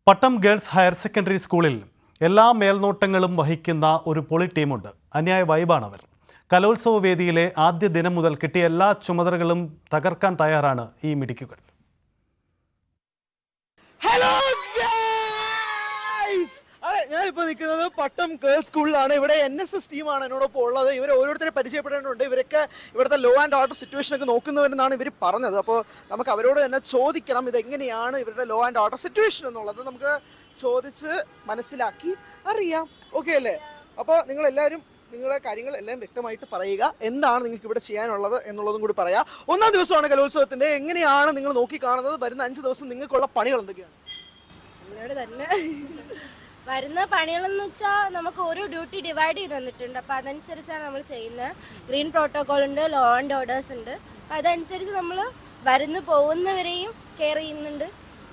പട്ടം ഗേൾസ് ഹയർ സെക്കൻഡറി സ്കൂളിൽ എല്ലാ മേൽനോട്ടങ്ങളും വഹിക്കുന്ന ഒരു പൊളി ടീമുണ്ട്. അന്യായ വൈബാണവർ. കലോത്സവ വേദിയിലെ ആദ്യ ദിനം മുതൽ കിട്ടിയ എല്ലാ ചുമതലകളും തകർക്കാൻ തയ്യാറാണ് ഈ മിടുക്കുകൾ. ഞാനിപ്പോൾ നിൽക്കുന്നത് പട്ടം ഗേൾസ് സ്കൂളിലാണ്. ഇവിടെ NSS ടീമാണ് എന്നോടൊപ്പം ഉള്ളത്. ഇവർ ഓരോരുത്തരെ പരിചയപ്പെടേണ്ടതുണ്ട്. ഇവരൊക്കെ ഇവിടുത്തെ ലോ ആൻഡ് ഓർഡർ സിറ്റുവേഷനൊക്കെ നോക്കുന്നവരെന്നാണ് ഇവർ പറഞ്ഞത്. അപ്പോൾ നമുക്ക് അവരോട് തന്നെ ചോദിക്കണം ഇതെങ്ങനെയാണ് ഇവരുടെ ലോ ആൻഡ് ഓർഡർ സിറ്റുവേഷൻ എന്നുള്ളത്. നമുക്ക് ചോദിച്ച് മനസ്സിലാക്കി അറിയാം. ഓക്കെ അല്ലേ? അപ്പോൾ നിങ്ങളെല്ലാവരും നിങ്ങളുടെ കാര്യങ്ങൾ എല്ലാം വ്യക്തമായിട്ട് പറയുക. എന്താണ് നിങ്ങൾക്ക് ഇവിടെ ചെയ്യാനുള്ളത് എന്നുള്ളതും കൂടി പറയാം. 1-ാം ദിവസമാണ് കലോത്സവത്തിൻ്റെ. എങ്ങനെയാണ് നിങ്ങൾ നോക്കിക്കാണുന്നത്? വരുന്ന 5 ദിവസം നിങ്ങൾക്കുള്ള പണികൾ എന്തൊക്കെയാണ്? വരുന്ന പണികളെന്ന് വെച്ചാൽ നമുക്ക് ഓരോ ഡ്യൂട്ടി ഡിവൈഡ് ചെയ്ത് തന്നിട്ടുണ്ട്. അപ്പോൾ അതനുസരിച്ചാണ് നമ്മൾ ചെയ്യുന്നത്. ഗ്രീൻ പ്രോട്ടോകോൾ ഉണ്ട്, ലോ ആൻഡ് ഓർഡേഴ്സ് ഉണ്ട്. അപ്പോൾ അതനുസരിച്ച് നമ്മൾ വരുന്നു പോകുന്നവരെയും കെയർ ചെയ്യുന്നുണ്ട്,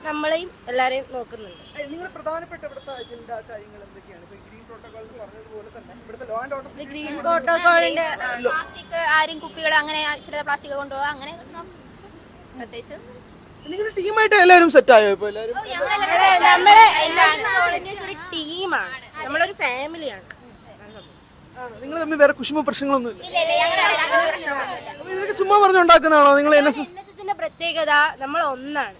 നമ്മളെയും എല്ലാവരെയും നോക്കുന്നുണ്ട്. നിങ്ങളുടെ പ്രധാനപ്പെട്ട ഇവിടുത്തെ അജണ്ട കാര്യങ്ങൾ എന്തൊക്കെയാണ്? ഗ്രീൻ പ്രോട്ടോകോൾ എന്ന് പറഞ്ഞതുപോലെ തന്നെ ഇവിടുത്തെ ലോ ആൻഡ് ഓർഡർ ഗ്രീൻ പ്രോട്ടോകോളിന്റെ പ്ലാസ്റ്റിക് ആരും കുപ്പികൾ അങ്ങനെ ആവശ്യമില്ലാത്ത പ്ലാസ്റ്റിക് കൊണ്ടുപോകുക, അങ്ങനെ പ്രത്യേകിച്ച് നിങ്ങളുടെ ടീമായിട്ട് എല്ലാവരും സെറ്റ് ആയോ? ഇപ്പോൾ എല്ലാവരും ഒരു ടീമാണ്, നമ്മളൊരു ഫാമിലിയാണ്. നിങ്ങൾ തമ്മിൽ വേറെ കുശുമ പ്രശ്നങ്ങളൊന്നും ഇല്ല? ഇതൊക്കെ ചുമ്മാ പറഞ്ഞുണ്ടാക്കുന്നതാണോ? നിങ്ങൾ NSSന്റെ പ്രത്യേകത നമ്മൾ ഒന്നാണ്.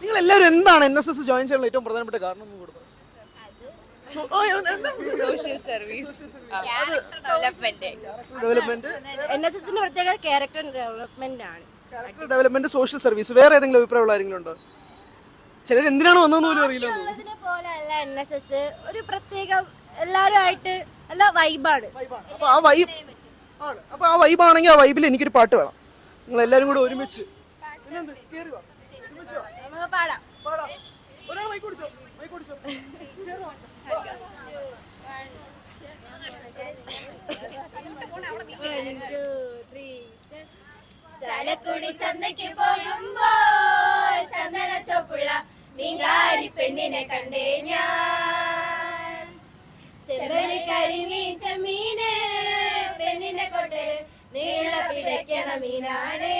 നിങ്ങൾ എല്ലാവരും എന്താണ് NSS ജോയിൻ ചെയ്യാനുള്ള ഏറ്റവും പ്രധാനപ്പെട്ട കാരണം? Social service development. NSSന്റെ പ്രത്യേകത ക്യാരക്ടർ ഡെവലപ്മെന്റ് ആണ്. Character development, social service. വേറെ ഏതെങ്കിലും അഭിപ്രായമുള്ള ആരെങ്കിലും ഉണ്ടോ? ചിലർ എന്തിനാണ് വന്നതെന്ന് പോലും അറിയില്ല. പോലെ അല്ല NSS, ഒരു പ്രത്യേക എല്ലാവരും ആയിട്ട് നല്ല വൈബാണ്. അപ്പൊ ആ വൈബാണെങ്കിൽ ആ വൈബിൽ എനിക്കൊരു പാട്ട് വേണം. നിങ്ങൾ എല്ലാവരും കൂടെ ഒരുമിച്ച് പാടാം. ചാലക്കുടി ചന്തയ്ക്ക് പോകുമ്പോൾ ചന്ദന ചോപ്പുള്ള മീൻകാരി പെണ്ണിനെ കണ്ടേ ഞാൻ. ചെമ്പലി കരിമീൻ ചെമ്മീന് പെണ്ണിന്റെ കൊട്ടയിൽ നീള പിടയ്ക്കണ മീനാണ്.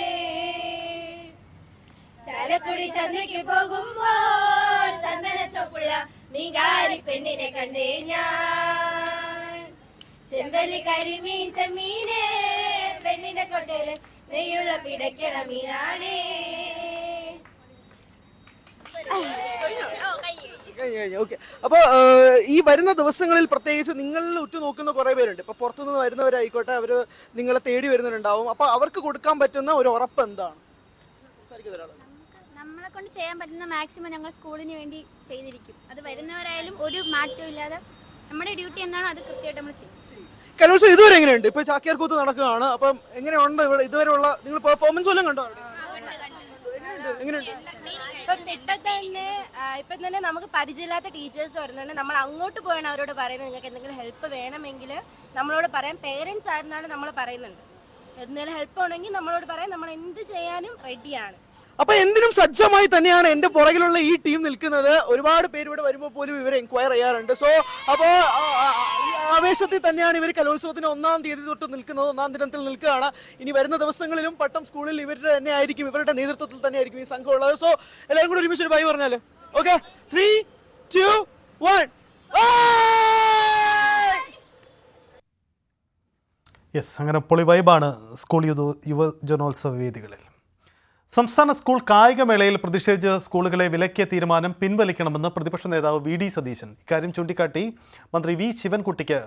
ചാലക്കുടി ചന്തയ്ക്ക് പോകുമ്പോൾ ചന്ദന ചോപ്പുള്ള മീൻകാരി പെണ്ണിനെ കണ്ടേ ഞാൻ. ചെമ്പലി കരിമീൻ ചെമ്മീന് പെണ്ണിന്റെ കൊട്ടയിൽ നെയ്യുള്ള പിടയ്ക്കണ മീനാണ്. ഓക്കെ. അപ്പോൾ ഈ വരുന്ന ദിവസങ്ങളിൽ പ്രത്യേകിച്ച് നിങ്ങളിൽ ഉറ്റുനോക്കുന്ന കുറേ പേരുണ്ട്. ഇപ്പോൾ പുറത്തുനിന്ന് വരുന്നവരായിക്കോട്ടെ, അവർ നിങ്ങളെ തേടി വരുന്നവരുണ്ടാവും. അപ്പോൾ അവർക്ക് കൊടുക്കാൻ പറ്റുന്ന ഒരു ഉറപ്പ് എന്താണ്? നമ്മളെ കൊണ്ട് ചെയ്യാൻ പറ്റുന്ന മാക്സിമം ഞങ്ങൾ സ്കൂളിന് വേണ്ടി ചെയ്തിരിക്കും. അത് വരുന്നവരായാലും ഒരു മാറ്റവും ഇല്ലാതെ നമ്മുടെ ഡ്യൂട്ടി എന്താണോ അത് കൃത്യമായിട്ട് നമ്മൾ ചെയ്യും. കലോത്സവം ഇതുവരെ എങ്ങനെയുണ്ട്? ഇപ്പൊ ചാക്യാർകൂത്ത് നടക്കുകയാണ്. അപ്പം എങ്ങനെയുണ്ട് ഇവിടെ ഇതുവരെയുള്ള നിങ്ങൾ പെർഫോമൻസ് വല്ലതും കണ്ടോ? ഇപ്പം തന്നെ നമുക്ക് പരിചയമില്ലാത്ത ടീച്ചേഴ്സ് വരുന്നുണ്ട്. നമ്മൾ അങ്ങോട്ട് പോയാണ് അവരോട് പറയുന്നത് നിങ്ങൾക്ക് എന്തെങ്കിലും ഹെൽപ്പ് വേണമെങ്കിൽ നമ്മളോട് പറയാം. പേരൻസ് ആയിരുന്നാലും നമ്മൾ പറയുന്നുണ്ട് എന്തെങ്കിലും ഹെൽപ്പ് ഉണ്ടെങ്കിൽ നമ്മളോട് പറയാം. നമ്മൾ എന്ത് ചെയ്യാനും റെഡിയാണ്. അപ്പൊ എന്തിനും സജ്ജമായി തന്നെയാണ് എന്റെ പുറകിലുള്ള ഈ ടീം നിൽക്കുന്നത്. ഒരുപാട് പേര് ഇവിടെ വരുമ്പോൾ പോലും ഇവർ എൻക്വയർ ചെയ്യാറുണ്ട്. സോ അപ്പോ ആവേശത്തിൽ തന്നെയാണ് ഇവർ കലോത്സവത്തിന് 1-ാം തീയതി തൊട്ട് നിൽക്കുന്നത്. 1-ാം ദിനത്തിൽ നിൽക്കുകയാണ്. ഇനി വരുന്ന ദിവസങ്ങളിലും പട്ടം സ്കൂളിൽ ഇവരുടെ തന്നെ ആയിരിക്കും, ഇവരുടെ നേതൃത്വത്തിൽ തന്നെ ആയിരിക്കും ഈ സംഘം ഉള്ളത്. സോ എല്ലാവരും കൂടി ഒരുമിച്ച് ഒരു ബൈ പറഞ്ഞാല് ഓക്കെ. 3, 2, 1. യെസ്, അങ്ങനെ പൊളി വൈബാണ് സ്കൂൾ യുവജനോത്സവ വേദികളിൽ. സംസ്ഥാന സ്കൂൾ കായികമേളയിൽ പ്രതിഷേധിച്ച സ്കൂളുകളെ വിലക്കിയ തീരുമാനം പിൻവലിക്കണമെന്ന് പ്രതിപക്ഷ നേതാവ് വി.ഡി. സതീശൻ. ഇക്കാര്യം ചൂണ്ടിക്കാട്ടി മന്ത്രി വി. ശിവൻകുട്ടിക്ക്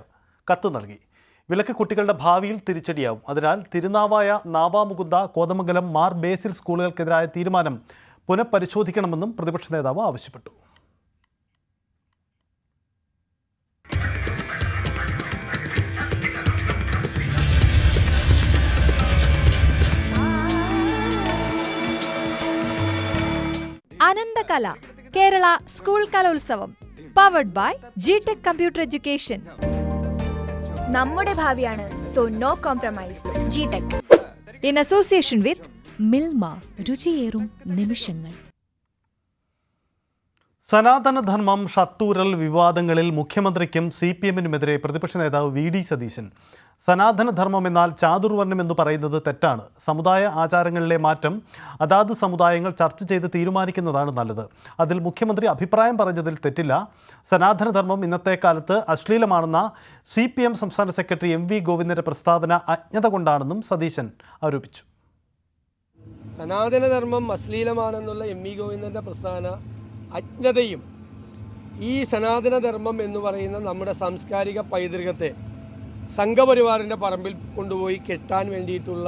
കത്ത് നൽകി. വിലക്ക് കുട്ടികളുടെ ഭാവിയിൽ തിരിച്ചടിയാവും. അതിനാൽ തിരുനാവായ, നാവാമുകുന്ദ, കോതമംഗലം, മാർ ബേസിൽ സ്കൂളുകൾക്കെതിരായ തീരുമാനം പുനഃപരിശോധിക്കണമെന്നും പ്രതിപക്ഷ നേതാവ് ആവശ്യപ്പെട്ടു. Ananthakala Kerala school Kalolsavam powered by ജിടെക് കമ്പ്യൂട്ടർ എഡ്യൂക്കേഷൻ. നമ്മുടെ ഭാവിയാണ്, സോ നോ കോംപ്രമൈസ്. ജിടെക് ഇൻ അസോസിയേഷൻ വിത്ത് മിൽമ, രുചിയേറും നിമിഷങ്ങൾ. സനാതനധർമ്മം ഷട്ടൂരൽ വിവാദങ്ങളിൽ മുഖ്യമന്ത്രിക്കും CPM-നുമെതിരെ പ്രതിപക്ഷ നേതാവ് വി.ഡി. സതീശൻ. സനാതനധർമ്മം എന്നാൽ ചാതുർവർണ്ണം എന്ന് പറയുന്നത് തെറ്റാണ്. സമുദായ ആചാരങ്ങളിലെ മാറ്റം അതാത് സമുദായങ്ങൾ ചർച്ച ചെയ്ത് തീരുമാനിക്കുന്നതാണ് നല്ലത്. അതിൽ മുഖ്യമന്ത്രി അഭിപ്രായം പറഞ്ഞതിൽ തെറ്റില്ല. സനാതനധർമ്മം ഇന്നത്തെ കാലത്ത് അശ്ലീലമാണെന്ന CPM സംസ്ഥാന സെക്രട്ടറി MV ഗോവിന്ദന്റെ പ്രസ്താവന അജ്ഞത കൊണ്ടാണെന്നും സതീശൻ ആരോപിച്ചു. സനാതനധർമ്മം അശ്ലീലമാണെന്നുള്ള MV ഗോവിന്ദന്റെ പ്രസ്താവന അജ്ഞതയും ഈ സനാതനധർമ്മം എന്ന് പറയുന്ന നമ്മുടെ സാംസ്കാരിക പൈതൃകത്തെ സംഘപരിവാറിൻ്റെ പറമ്പിൽ കൊണ്ടുപോയി കെട്ടാൻ വേണ്ടിയിട്ടുള്ള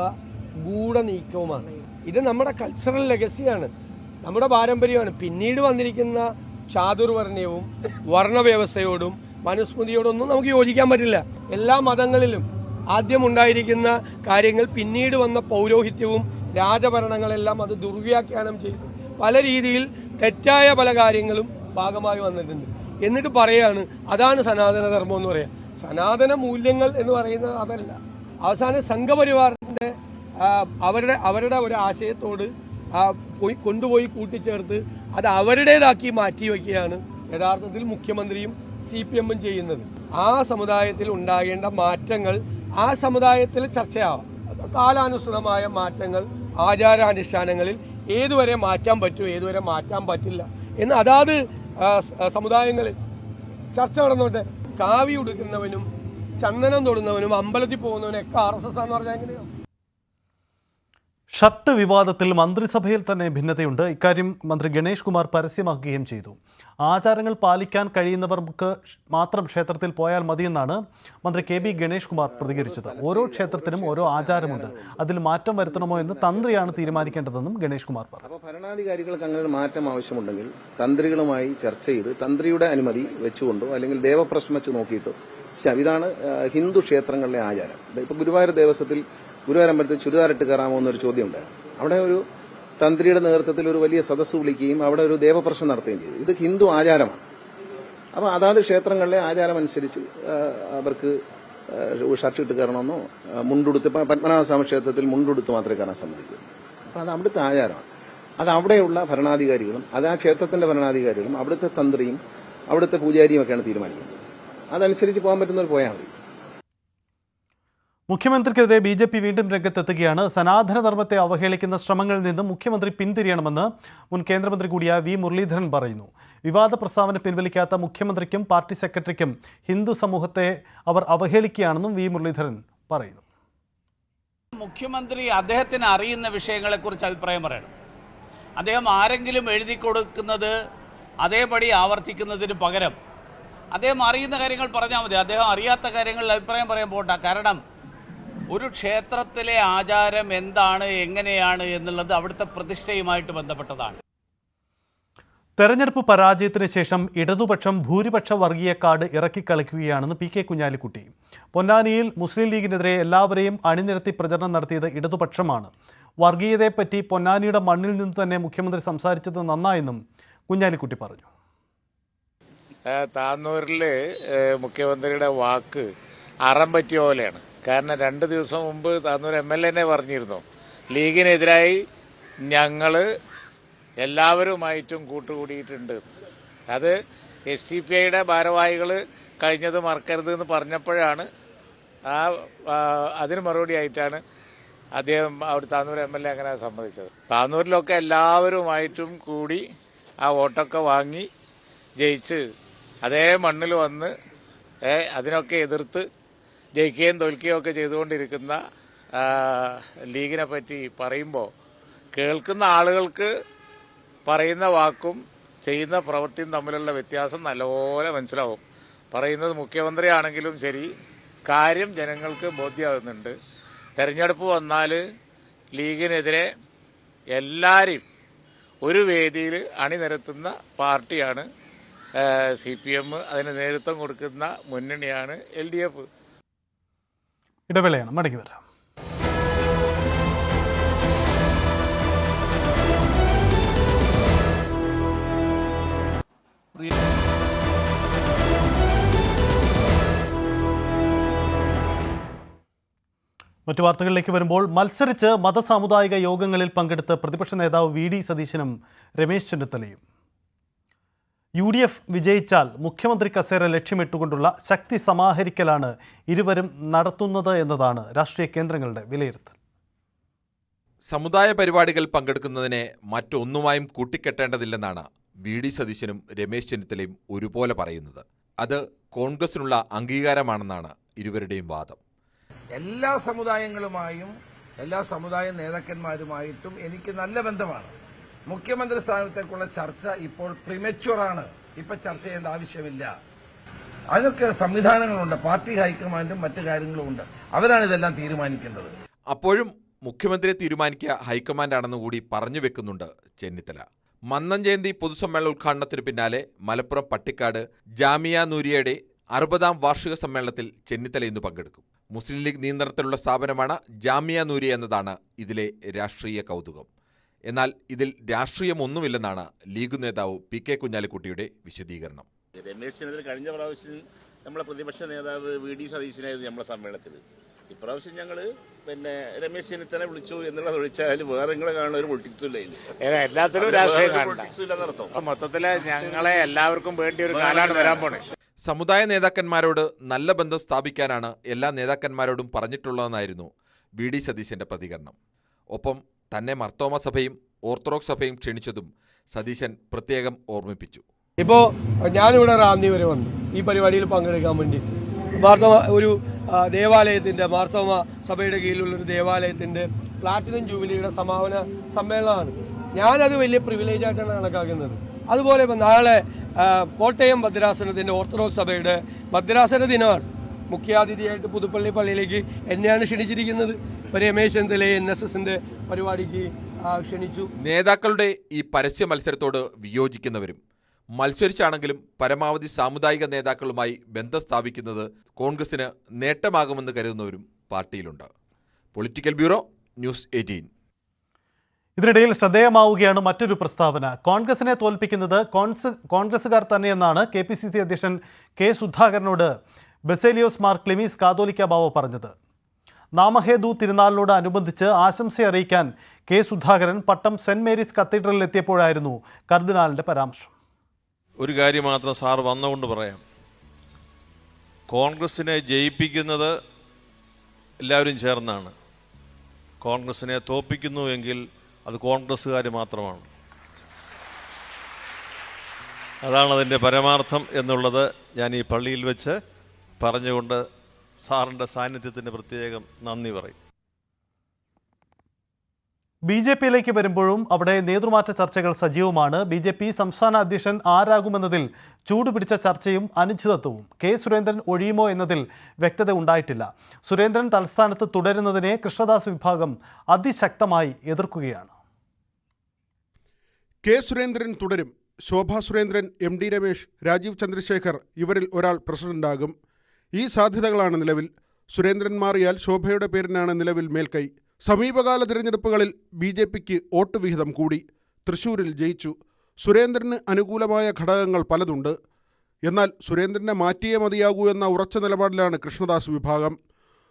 ഗൂഢനീക്കവുമാണ്. ഇത് നമ്മുടെ കൾച്ചറൽ ലെഗസിയാണ്, നമ്മുടെ പാരമ്പര്യമാണ്. പിന്നീട് വന്നിരിക്കുന്ന ചാതുർവർണ്ണയവും വർണ്ണവ്യവസ്ഥയോടും മനുസ്മൃതിയോടൊന്നും നമുക്ക് യോജിക്കാൻ പറ്റില്ല. എല്ലാ മതങ്ങളിലും ആദ്യം ഉണ്ടായിരിക്കുന്ന കാര്യങ്ങൾ പിന്നീട് വന്ന പൗരോഹിത്യവും രാജഭരണങ്ങളെല്ലാം അത് ദുർവ്യാഖ്യാനം ചെയ്തു പല രീതിയിൽ തെറ്റായ പല കാര്യങ്ങളും ഭാഗമായി വന്നിട്ടുണ്ട്. എന്നിട്ട് പറയാണ് അതാണ് സനാതനധർമ്മം എന്ന് പറയാം. സനാതന മൂല്യങ്ങൾ എന്ന് പറയുന്നത് അതല്ല. അവസാനം സംഘപരിവാറിൻ്റെ അവരുടെ ഒരു ആശയത്തോട് കൊണ്ടുപോയി കൂട്ടിച്ചേർത്ത് അത് അവരുടേതാക്കി മാറ്റി വയ്ക്കുകയാണ് യഥാർത്ഥത്തിൽ മുഖ്യമന്ത്രിയും CPM-ഉം ചെയ്യുന്നത്. ആ സമുദായത്തിൽ ഉണ്ടാകേണ്ട മാറ്റങ്ങൾ ആ സമുദായത്തിൽ ചർച്ചയാവാം. കാലാനുസൃതമായ മാറ്റങ്ങൾ ആചാരാനുഷ്ഠാനങ്ങളിൽ ഏതുവരെ മാറ്റാൻ പറ്റുമോ ഏതുവരെ മാറ്റാൻ പറ്റില്ല എന്ന് അതാത് സമുദായങ്ങളിൽ ചർച്ച നടന്നോട്ടെ. കാവി ഉടുക്കുന്നവനും ചന്ദനം തൊടുന്നവനും അമ്പലത്തിൽ പോകുന്നവനും ഒക്കെ RSS ആണെന്ന് പറഞ്ഞാൽ എങ്ങനെയോ? ഷർട്ട് വിവാദത്തിൽ മന്ത്രിസഭയിൽ തന്നെ ഭിന്നതയുണ്ട്. ഇക്കാര്യം മന്ത്രി ഗണേഷ് കുമാർ പരസ്യമാക്കുകയും ചെയ്തു. ആചാരങ്ങൾ പാലിക്കാൻ കഴിയുന്നവർക്ക് മാത്രം ക്ഷേത്രത്തിൽ പോയാൽ മതിയെന്നാണ് മന്ത്രി KB ഗണേഷ് കുമാർ പ്രതികരിച്ചത്. ഓരോ ക്ഷേത്രത്തിനും ഓരോ ആചാരമുണ്ട്, അതിൽ മാറ്റം വരുത്തണമോ എന്ന് തന്ത്രിയാണ് തീരുമാനിക്കേണ്ടതെന്നും ഗണേഷ് കുമാർ പറഞ്ഞു. അപ്പോൾ ഭരണാധികാരികൾക്ക് അങ്ങനെ മാറ്റം ആവശ്യമുണ്ടെങ്കിൽ തന്ത്രികളുമായി ചർച്ച ചെയ്ത് തന്ത്രിയുടെ അനുമതി വെച്ചുകൊണ്ടോ അല്ലെങ്കിൽ ദേവപ്രശ്നം വെച്ച് നോക്കിയിട്ടോ ഇതാണ് ഹിന്ദു ക്ഷേത്രങ്ങളിലെ ആചാരം. ഇപ്പോൾ ഗുരുവായൂർ ദേവസ്വത്തിൽ ഗുരുവായൂരമ്പലത്തിൽ ചുരിദാറിട്ട് കയറാമോ എന്നൊരു ചോദ്യം ഉണ്ടായിരുന്നു. അവിടെ ഒരു തന്ത്രിയുടെ നേതൃത്വത്തിൽ ഒരു വലിയ സദസ്സ് വിളിക്കുകയും അവിടെ ഒരു ദേവപ്രശ്നം നടത്തുകയും ചെയ്തു. ഇത് ഹിന്ദു ആചാരമാണ്. അപ്പോൾ അതാത് ക്ഷേത്രങ്ങളിലെ ആചാരം അനുസരിച്ച് അവർക്ക് ഷർട്ട് ഇട്ട് കയറണമെന്നോ മുണ്ടുടുത്ത് പത്മനാഭസ്വാമി ക്ഷേത്രത്തിൽ മുണ്ടുടുത്ത് മാത്രമേ കയറാൻ സമ്മതിക്കൂ. അപ്പോൾ അത് അവിടുത്തെ ആചാരമാണ്. അത് അവിടെയുള്ള ഭരണാധികാരികളും അത് ആ ക്ഷേത്രത്തിന്റെ ഭരണാധികാരികളും അവിടുത്തെ തന്ത്രിയും അവിടുത്തെ പൂജാരിയും ഒക്കെയാണ് തീരുമാനിക്കുന്നത്. അതനുസരിച്ച് പോകാൻ പറ്റുന്നവർ പോയാൽ മതി. മുഖ്യമന്ത്രിക്കെതിരെ BJP വീണ്ടും രംഗത്തെത്തുകയാണ്. സനാതനധർമ്മത്തെ അവഹേളിക്കുന്ന ശ്രമങ്ങളിൽ നിന്നും മുഖ്യമന്ത്രി പിന്തിരിയണമെന്ന് മുൻ കേന്ദ്രമന്ത്രി കൂടിയായ V. മുരളീധരൻ പറയുന്നു. വിവാദ പ്രസ്താവന പിൻവലിക്കാത്ത മുഖ്യമന്ത്രിക്കും പാർട്ടി സെക്രട്ടറിക്കും ഹിന്ദു സമൂഹത്തെ അവർ അവഹേളിക്കുകയാണെന്നും V. മുരളീധരൻ പറയുന്നു. മുഖ്യമന്ത്രി അദ്ദേഹത്തിന് അറിയുന്ന വിഷയങ്ങളെക്കുറിച്ച് അഭിപ്രായം പറയണം. അദ്ദേഹം ആരെങ്കിലും എഴുതി കൊടുക്കുന്നത് അതേപടി ആവർത്തിക്കുന്നതിന് പകരം അദ്ദേഹം അറിയുന്ന കാര്യങ്ങൾ പറഞ്ഞാൽ മതി. അദ്ദേഹം അറിയാത്ത കാര്യങ്ങളിൽ അഭിപ്രായം പറയാൻ പോകണ്ട. കാരണം ഒരു ക്ഷേത്രത്തിലെ ആചാരം എന്താണ്, എങ്ങനെയാണ് എന്നുള്ളത് അവിടുത്തെ പ്രതിഷ്ഠയുമായിട്ട് ബന്ധപ്പെട്ടതാണ്. തെരഞ്ഞെടുപ്പ് പരാജയത്തിന് ശേഷം ഇടതുപക്ഷം ഭൂരിപക്ഷ വർഗീയ കാർഡ് ഇറക്കിക്കളിക്കുകയാണെന്ന് പി കെ കുഞ്ഞാലിക്കുട്ടി. പൊന്നാനിയിൽ മുസ്ലിം ലീഗിനെതിരെ എല്ലാവരെയും അണിനിരത്തി പ്രചരണം നടത്തിയത് ഇടതുപക്ഷമാണ്. വർഗീയതയെപ്പറ്റി പൊന്നാനിയുടെ മണ്ണിൽ നിന്ന് തന്നെ മുഖ്യമന്ത്രി സംസാരിച്ചത് നന്നായെന്നും കുഞ്ഞാലിക്കുട്ടി പറഞ്ഞു. താന്നൂരിൽ മുഖ്യമന്ത്രിയുടെ വാക്ക് അറം പറ്റിയ പോലെയാണ്. കാരണം 2 ദിവസം മുമ്പ് താന്നൂർ MLA പറഞ്ഞിരുന്നു, ലീഗിനെതിരായി ഞങ്ങൾ എല്ലാവരുമായിട്ടും കൂട്ടുകൂടിയിട്ടുണ്ട്. അത് SDPIയുടെ ഭാരവാഹികൾ കഴിഞ്ഞത് മറക്കരുത് എന്ന് പറഞ്ഞപ്പോഴാണ് അതിന് മറുപടി ആയിട്ടാണ് അദ്ദേഹം അവിടെ താന്നൂർ MLA അങ്ങനെ സമ്മതിച്ചത്. താന്നൂരിലൊക്കെ എല്ലാവരുമായിട്ടും കൂടി ആ വോട്ടൊക്കെ വാങ്ങി ജയിച്ച് അതേ മണ്ണിൽ വന്ന് അതിനൊക്കെ എതിർത്ത് ജയിക്കുകയും തോൽക്കുകയും ഒക്കെ ചെയ്തുകൊണ്ടിരിക്കുന്ന ലീഗിനെ പറ്റി പറയുമ്പോൾ കേൾക്കുന്ന ആളുകൾക്ക് പറയുന്ന വാക്കും ചെയ്യുന്ന പ്രവൃത്തിയും തമ്മിലുള്ള വ്യത്യാസം നല്ലപോലെ മനസ്സിലാവും. പറയുന്നത് മുഖ്യമന്ത്രിയാണെങ്കിലും ശരി, കാര്യം ജനങ്ങൾക്ക് ബോധ്യമാകുന്നുണ്ട്. തെരഞ്ഞെടുപ്പ് വന്നാൽ ലീഗിനെതിരെ എല്ലാവരെയും ഒരു വേദിയിൽ അണിനിരത്തുന്ന പാർട്ടിയാണ് CPM. അതിന് നേതൃത്വം കൊടുക്കുന്ന മുന്നണിയാണ് LDF. ഇടവേളയാണ്, മടങ്ങി വരാം. മറ്റു വാർത്തകളിലേക്ക് വരുമ്പോൾ, മത്സരിച്ച് മതസാമുദായിക യോഗങ്ങളിൽ പങ്കെടുത്ത് പ്രതിപക്ഷ നേതാവ് VD സതീശനും രമേശ് ചെന്നിത്തലയും. UDF വിജയിച്ചാൽ മുഖ്യമന്ത്രി കസേര ലക്ഷ്യമിട്ടുകൊണ്ടുള്ള ശക്തി സമാഹരിക്കലാണ് ഇരുവരും നടത്തുന്നത് എന്നതാണ് രാഷ്ട്രീയ കേന്ദ്രങ്ങളുടെ വിലയിരുത്തൽ. സമുദായ പരിപാടികൾ പങ്കെടുക്കുന്നതിനെ മറ്റൊന്നുമായും കൂട്ടിക്കെട്ടേണ്ടതില്ലെന്നാണ് VD സതീശനും രമേശ് ചെന്നിത്തലയും ഒരുപോലെ പറയുന്നത്. അത് കോൺഗ്രസിനുള്ള അംഗീകാരമാണെന്നാണ് ഇരുവരുടെയും വാദം. എല്ലാ സമുദായങ്ങളുമായും എല്ലാ സമുദായ നേതാക്കന്മാരുമായിട്ടും എനിക്ക് നല്ല ബന്ധമാണ്. മുഖ്യമന്ത്രി സ്ഥാനത്തേക്കുള്ള ചർച്ച ഇപ്പോൾ പ്രിമച്വറാണ്. ഇപ്പൊ ചർച്ച ചെയ്യേണ്ട ആവശ്യമില്ല. അതിനൊക്കെ സംവിധാനങ്ങളുണ്ട്. പാർട്ടി ഹൈക്കമാൻഡും മറ്റു കാര്യങ്ങളും ഉണ്ട്. അവരാണ് ഇതെല്ലാം തീരുമാനിക്കേണ്ടത്. അപ്പോഴും മുഖ്യമന്ത്രിയെ തീരുമാനിക്കുക ഹൈക്കമാൻഡാണെന്ന് കൂടി പറഞ്ഞു വെക്കുന്നുണ്ട് ചെന്നിത്തല. മന്നം ജയന്തി പൊതുസമ്മേളന ഉദ്ഘാടനത്തിന് പിന്നാലെ മലപ്പുറം പട്ടിക്കാട് ജാമിയ നൂരിയയുടെ 60ാം വാർഷിക സമ്മേളനത്തിൽ ചെന്നിത്തല ഇന്ന് പങ്കെടുക്കും. മുസ്ലിം ലീഗ് നിയന്ത്രണത്തിലുള്ള സ്ഥാപനമാണ് ജാമിയ നൂരിയ എന്നതാണ് ഇതിലെ രാഷ്ട്രീയ കൗതുകം. എന്നാൽ ഇതിൽ രാഷ്ട്രീയമൊന്നുമില്ലെന്നാണ് ലീഗ് നേതാവ് PK കുഞ്ഞാലിക്കുട്ടിയുടെ വിശദീകരണം. രമേശ് ചെന്നിത്തല കഴിഞ്ഞ പ്രാവശ്യം നമ്മളെ പ്രതിപക്ഷ നേതാവ് VD സതീശനായിരുന്നു നമ്മളെ സമ്മേളനത്തിൽ. ഇപ്രാവശ്യം ഞങ്ങൾ രമേശ് ചെന്നിത്തല വിളിച്ചു എന്നുള്ളത് ഒഴിച്ചാൽ വേറെ നിങ്ങളെ കാണുന്ന ഒരു പൊളിറ്റിക്സും ഇല്ല. എല്ലാത്തിലും രാഷ്ട്രീയം മൊത്തത്തില് ഞങ്ങളെ എല്ലാവർക്കും വേണ്ടി ഒരു കാലാണ് വരാൻ പോണേ. സമുദായ നേതാക്കന്മാരോട് നല്ല ബന്ധം സ്ഥാപിക്കാനാണ് എല്ലാ നേതാക്കന്മാരോടും പറഞ്ഞിട്ടുള്ളതെന്നായിരുന്നു VD സതീശന്റെ പ്രതികരണം. ഒപ്പം തന്നെ മർത്തോമ സഭയും ഓർത്തഡോക്സ് സഭയും ക്ഷണിച്ചതും സതീശൻ പ്രത്യേകം ഓർമ്മിപ്പിച്ചു. ഇപ്പോൾ ഞാനിവിടെ റാന്നി വരെ വന്നു ഈ പരിപാടിയിൽ പങ്കെടുക്കാൻ വേണ്ടി. മാർത്തോമ ഒരു ദേവാലയത്തിൻ്റെ, മാർത്തോമ സഭയുടെ കീഴിലുള്ളൊരു ദേവാലയത്തിൻ്റെ പ്ലാറ്റിനം ജൂബിലിയുടെ സമാപന സമ്മേളനമാണ്. ഞാനത് വലിയ പ്രിവിലേജ് ആയിട്ടാണ് കണക്കാക്കുന്നത്. അതുപോലെ ഇപ്പോൾ നാളെ കോട്ടയം ഭദ്രാസനത്തിൻ്റെ ഓർത്തഡോക്സ് സഭയുടെ ഭദ്രാസന ദിനമാണ്. മുഖ്യാതിഥിയായിട്ട് പുതുപ്പള്ളി പള്ളിയിലേക്ക് എന്നെയാണ് ക്ഷണിച്ചിരിക്കുന്നത്. രമേശ് ചെന്നിത്തലയെ NSSന്റെ പരിപാടിക്ക് ക്ഷണിച്ചു. നേതാക്കളുടെ ഈ പരസ്യ മത്സരത്തോട് വിയോജിക്കുന്നവരും മത്സരിച്ചാണെങ്കിലും പരമാവധി സാമുദായിക നേതാക്കളുമായി ബന്ധം സ്ഥാപിക്കുന്നത് കോൺഗ്രസിന് നേട്ടമാകുമെന്ന് കരുതുന്നവരും പാർട്ടിയിലുണ്ട്. Political bureau, news 18. ഇതിനിടയിൽ ശ്രദ്ധേയമാവുകയാണ് മറ്റൊരു പ്രസ്താവന. കോൺഗ്രസിനെ തോൽപ്പിക്കുന്നത് കോൺഗ്രസുകാർ തന്നെയെന്നാണ് KPCC അധ്യക്ഷൻ K. സുധാകരനോട് ബസേലിയോസ് മാർ ക്ലിമീസ് കാതോലിക്ക ബാവ പറഞ്ഞത്. നാമഹേതു തിരുനാളിനോട് അനുബന്ധിച്ച് ആശംസ അറിയിക്കാൻ K. സുധാകരൻ പട്ടം സെന്റ് മേരീസ് കത്തീഡ്രലിൽ എത്തിയപ്പോഴായിരുന്നു കർദിനാളിന്റെ പരാമർശം. ഒരു കാര്യം മാത്രം സാർ വന്നുകൊണ്ട് പറയാം. കോൺഗ്രസിനെ ജയിപ്പിക്കുന്നത് എല്ലാവരും ചേർന്നാണ്. കോൺഗ്രസിനെ തോൽപ്പിക്കുന്നു എങ്കിൽ അത് കോൺഗ്രസ്സുകാർ മാത്രമാണ്. അതാണ് അതിൻ്റെ പരമാർത്ഥം എന്നുള്ളത് ഞാൻ ഈ പള്ളിയിൽ വെച്ച് പറഞ്ഞുകൊണ്ട് സാറിൻ്റെ സാന്നിധ്യത്തിന് പ്രത്യേകം നന്ദി പറയും. BJPയിലേക്ക് വരുമ്പോഴും അവിടെ നേതൃമാറ്റ ചർച്ചകൾ സജീവമാണ്. BJP സംസ്ഥാന അധ്യക്ഷൻ ആരാകുമെന്നതിൽ ചൂടുപിടിച്ച ചർച്ചയും അനിശ്ചിതത്വവും. K. സുരേന്ദ്രൻ ഒഴിയുമോ എന്നതിൽ വ്യക്തത ഉണ്ടായിട്ടില്ല. സുരേന്ദ്രൻ തലസ്ഥാനത്ത് തുടരുന്നതിനെ കൃഷ്ണദാസ് വിഭാഗം അതിശക്തമായി എതിർക്കുകയാണ്. K. സുരേന്ദ്രൻ തുടരും. ശോഭാ സുരേന്ദ്രൻ, MD രമേശ്, രാജീവ് ചന്ദ്രശേഖർ ഇവരിൽ ഒരാൾ പ്രസിഡന്റാകും. ഈ സാധ്യതകളാണ് നിലവിൽ. സുരേന്ദ്രൻ മാറിയാൽ ശോഭയുടെ പേരിനാണ് നിലവിൽ മേൽക്കൈ. സമീപകാല തിരഞ്ഞെടുപ്പുകളിൽ BJPക്ക് വോട്ട് വിഹിതം കൂടി. തൃശൂരിൽ ജയിച്ചു. സുരേന്ദ്രന് അനുകൂലമായ ഘടകങ്ങൾ പലതുണ്ട്. എന്നാൽ സുരേന്ദ്രനെ മാറ്റിയേ മതിയാകൂ എന്ന ഉറച്ച നിലപാടിലാണ് കൃഷ്ണദാസ് വിഭാഗം.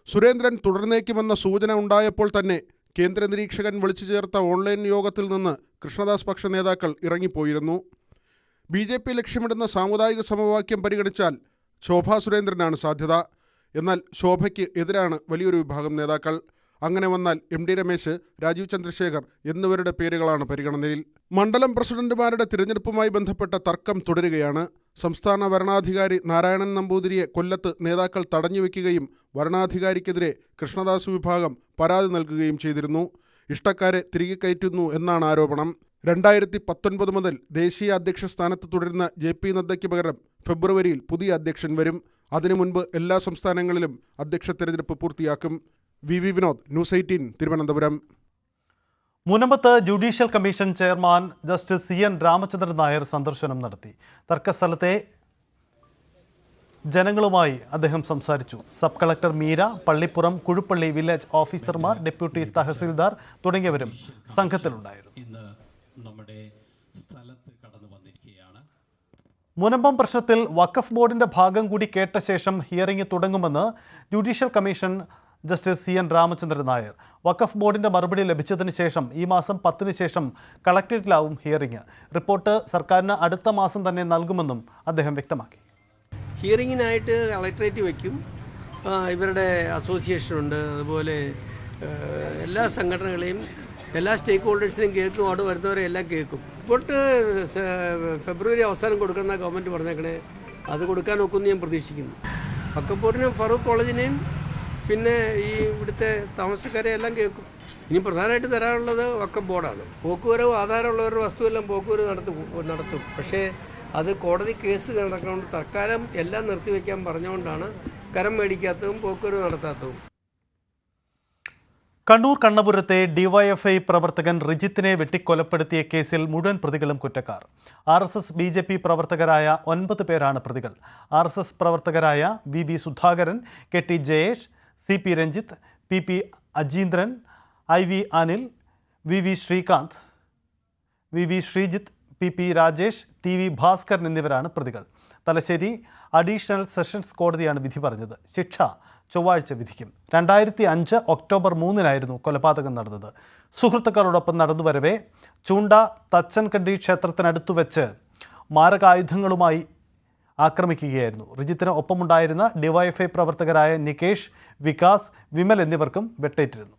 സുരേന്ദ്രൻ തുടർന്നേക്കുമെന്ന സൂചന ഉണ്ടായപ്പോൾ തന്നെ കേന്ദ്ര നിരീക്ഷകൻ വിളിച്ചു ചേർത്ത ഓൺലൈൻ യോഗത്തിൽ നിന്ന് കൃഷ്ണദാസ് പക്ഷ നേതാക്കൾ ഇറങ്ങിപ്പോയിരുന്നു. BJP ലക്ഷ്യമിടുന്ന സാമുദായിക സമവാക്യം പരിഗണിച്ചാൽ ശോഭാ സുരേന്ദ്രനാണ് സാധ്യത. എന്നാൽ ശോഭയ്ക്ക് എതിരാണ് വലിയൊരു വിഭാഗം നേതാക്കൾ. അങ്ങനെ വന്നാൽ MD രമേശ്, രാജീവ് ചന്ദ്രശേഖർ എന്നിവരുടെ പേരുകളാണ് പരിഗണനയിൽ. മണ്ഡലം പ്രസിഡന്റുമാരുടെ തിരഞ്ഞെടുപ്പുമായി ബന്ധപ്പെട്ട തർക്കം തുടരുകയാണ്. സംസ്ഥാന വരണാധികാരി നാരായണൻ നമ്പൂതിരിയെ കൊല്ലത്ത് നേതാക്കൾ തടഞ്ഞുവെക്കുകയും വരണാധികാരിക്കെതിരെ കൃഷ്ണദാസ് വിഭാഗം പരാതി നൽകുകയും ചെയ്തിരുന്നു. ഇഷ്ടക്കാരെ തിരികെ കയറ്റുന്നു എന്നാണ് ആരോപണം. 2019 മുതൽ ദേശീയ അധ്യക്ഷ സ്ഥാനത്ത് തുടരുന്ന JP നദ്ദയ്ക്ക് പകരം ഫെബ്രുവരിയിൽ പുതിയ അധ്യക്ഷൻ വരും. അതിനു മുൻപ് എല്ലാ സംസ്ഥാനങ്ങളിലും അധ്യക്ഷ തെരഞ്ഞെടുപ്പ് പൂർത്തിയാക്കും. VV Vinod, news 18, Thiruvananthapuram. മുനമ്പത്ത് judicial commission chairman justice CN Ramachandran Nair സന്ദർശനം നടത്തി. തർക്കസ്ഥലത്തെ ജനങ്ങളുമായി അദ്ദേഹം സംസാരിച്ചു. Sub collector Meera, Pallippuram, Kuzhuppilly village ഓഫീസർമാർ, ഡെപ്യൂട്ടി തഹസിൽദാർ തുടങ്ങിയവരും സംഘത്തിലുണ്ടായിരുന്നു. മുനമ്പം പ്രശ്നത്തിൽ വഖഫ് ബോർഡിന്റെ ഭാഗം കൂടി കേട്ട ശേഷം ഹിയറിംഗ് തുടങ്ങുമെന്ന് judicial commission justice CN Ramachandran Nair. Waqf ബോർഡിന്റെ മറുപടി ലഭിച്ചതിന് ശേഷം ഈ മാസം 10-ന് ശേഷം കളക്ടറേറ്റിലാവും ഹിയറിംഗ്. റിപ്പോർട്ട് സർക്കാരിന് അടുത്ത മാസം തന്നെ നൽകുമെന്നും അദ്ദേഹം വ്യക്തമാക്കി. ഹിയറിങ്ങിനായിട്ട് കളക്ടറേറ്റ് വയ്ക്കും. ഇവരുടെ അസോസിയേഷനുണ്ട്, അതുപോലെ എല്ലാ സംഘടനകളെയും എല്ലാ സ്റ്റേക്ക് ഹോൾഡേഴ്സിനെയും കേൾക്കും. അവിടെ വരുന്നവരെ എല്ലാം കേൾക്കും. റിപ്പോർട്ട് ഫെബ്രുവരി അവസാനം കൊടുക്കുന്ന ഗവൺമെൻറ് പറഞ്ഞേക്കണേ, അത് കൊടുക്കാൻ ഒക്കുമെന്ന് ഞാൻ പ്രതീക്ഷിക്കുന്നു. വഖഫ് ബോർഡിനെയും ഫറൂഖ് കോളേജിനെയും പിന്നെ ഈ ഇവിടുത്തെ താമസക്കാരെ എല്ലാം കേൾക്കും. ഇനി പ്രധാനമായിട്ട് തരാനുള്ളത് വഖഫ് ബോർഡാണ്. പോക്കുവരവ് ആധാരമുള്ളവരുടെ വസ്തുവെല്ലാം പോക്കുവരവ് നടത്തും. പക്ഷേ അത് കോടതി കേസ് നടക്കുന്നതുകൊണ്ട് തൽക്കാലം എല്ലാം നിർത്തിവെക്കാൻ പറഞ്ഞുകൊണ്ടാണ് കരം മേടിക്കാത്തതും പോക്കുവരവ് നടത്താത്തതും. കണ്ണൂർ കണ്ണപുരത്തെ DYFI പ്രവർത്തകൻ റിജിത്തിനെ വെട്ടിക്കൊലപ്പെടുത്തിയ കേസിൽ മുഴുവൻ പ്രതികളും കുറ്റക്കാർ. RSS BJP പ്രവർത്തകരായ 9 പേരാണ് പ്രതികൾ. RSS പ്രവർത്തകരായ VV Sudhakaran, KT Jayesh, CP Ranjith, PP Ajeendran, IV Anil, VV Srikanth, VV Sreejith, PP Rajesh, TV Bhaskaran എന്നിവരാണ് പ്രതികൾ. തലശ്ശേരി അഡീഷണൽ സെഷൻസ് കോടതിയാണ് വിധി പറഞ്ഞത്. ശിക്ഷ ചൊവ്വാഴ്ച വിധിക്കും. 2005 ഒക്ടോബർ 3-നായിരുന്നു കൊലപാതകം നടന്നത്. സുഹൃത്തുക്കളോടൊപ്പം നടന്നുവരവേ ചൂണ്ട തച്ചൻകണ്ടി ക്ഷേത്രത്തിനടുത്തു വെച്ച് മാരകായുധങ്ങളുമായി ആക്രമിക്കുകയായിരുന്നു. റിജിത്തിന് ഒപ്പമുണ്ടായിരുന്ന DYFI പ്രവർത്തകരായ നികേഷ്, വികാസ്, വിമൽ എന്നിവർക്കും വെട്ടേറ്റിരുന്നു.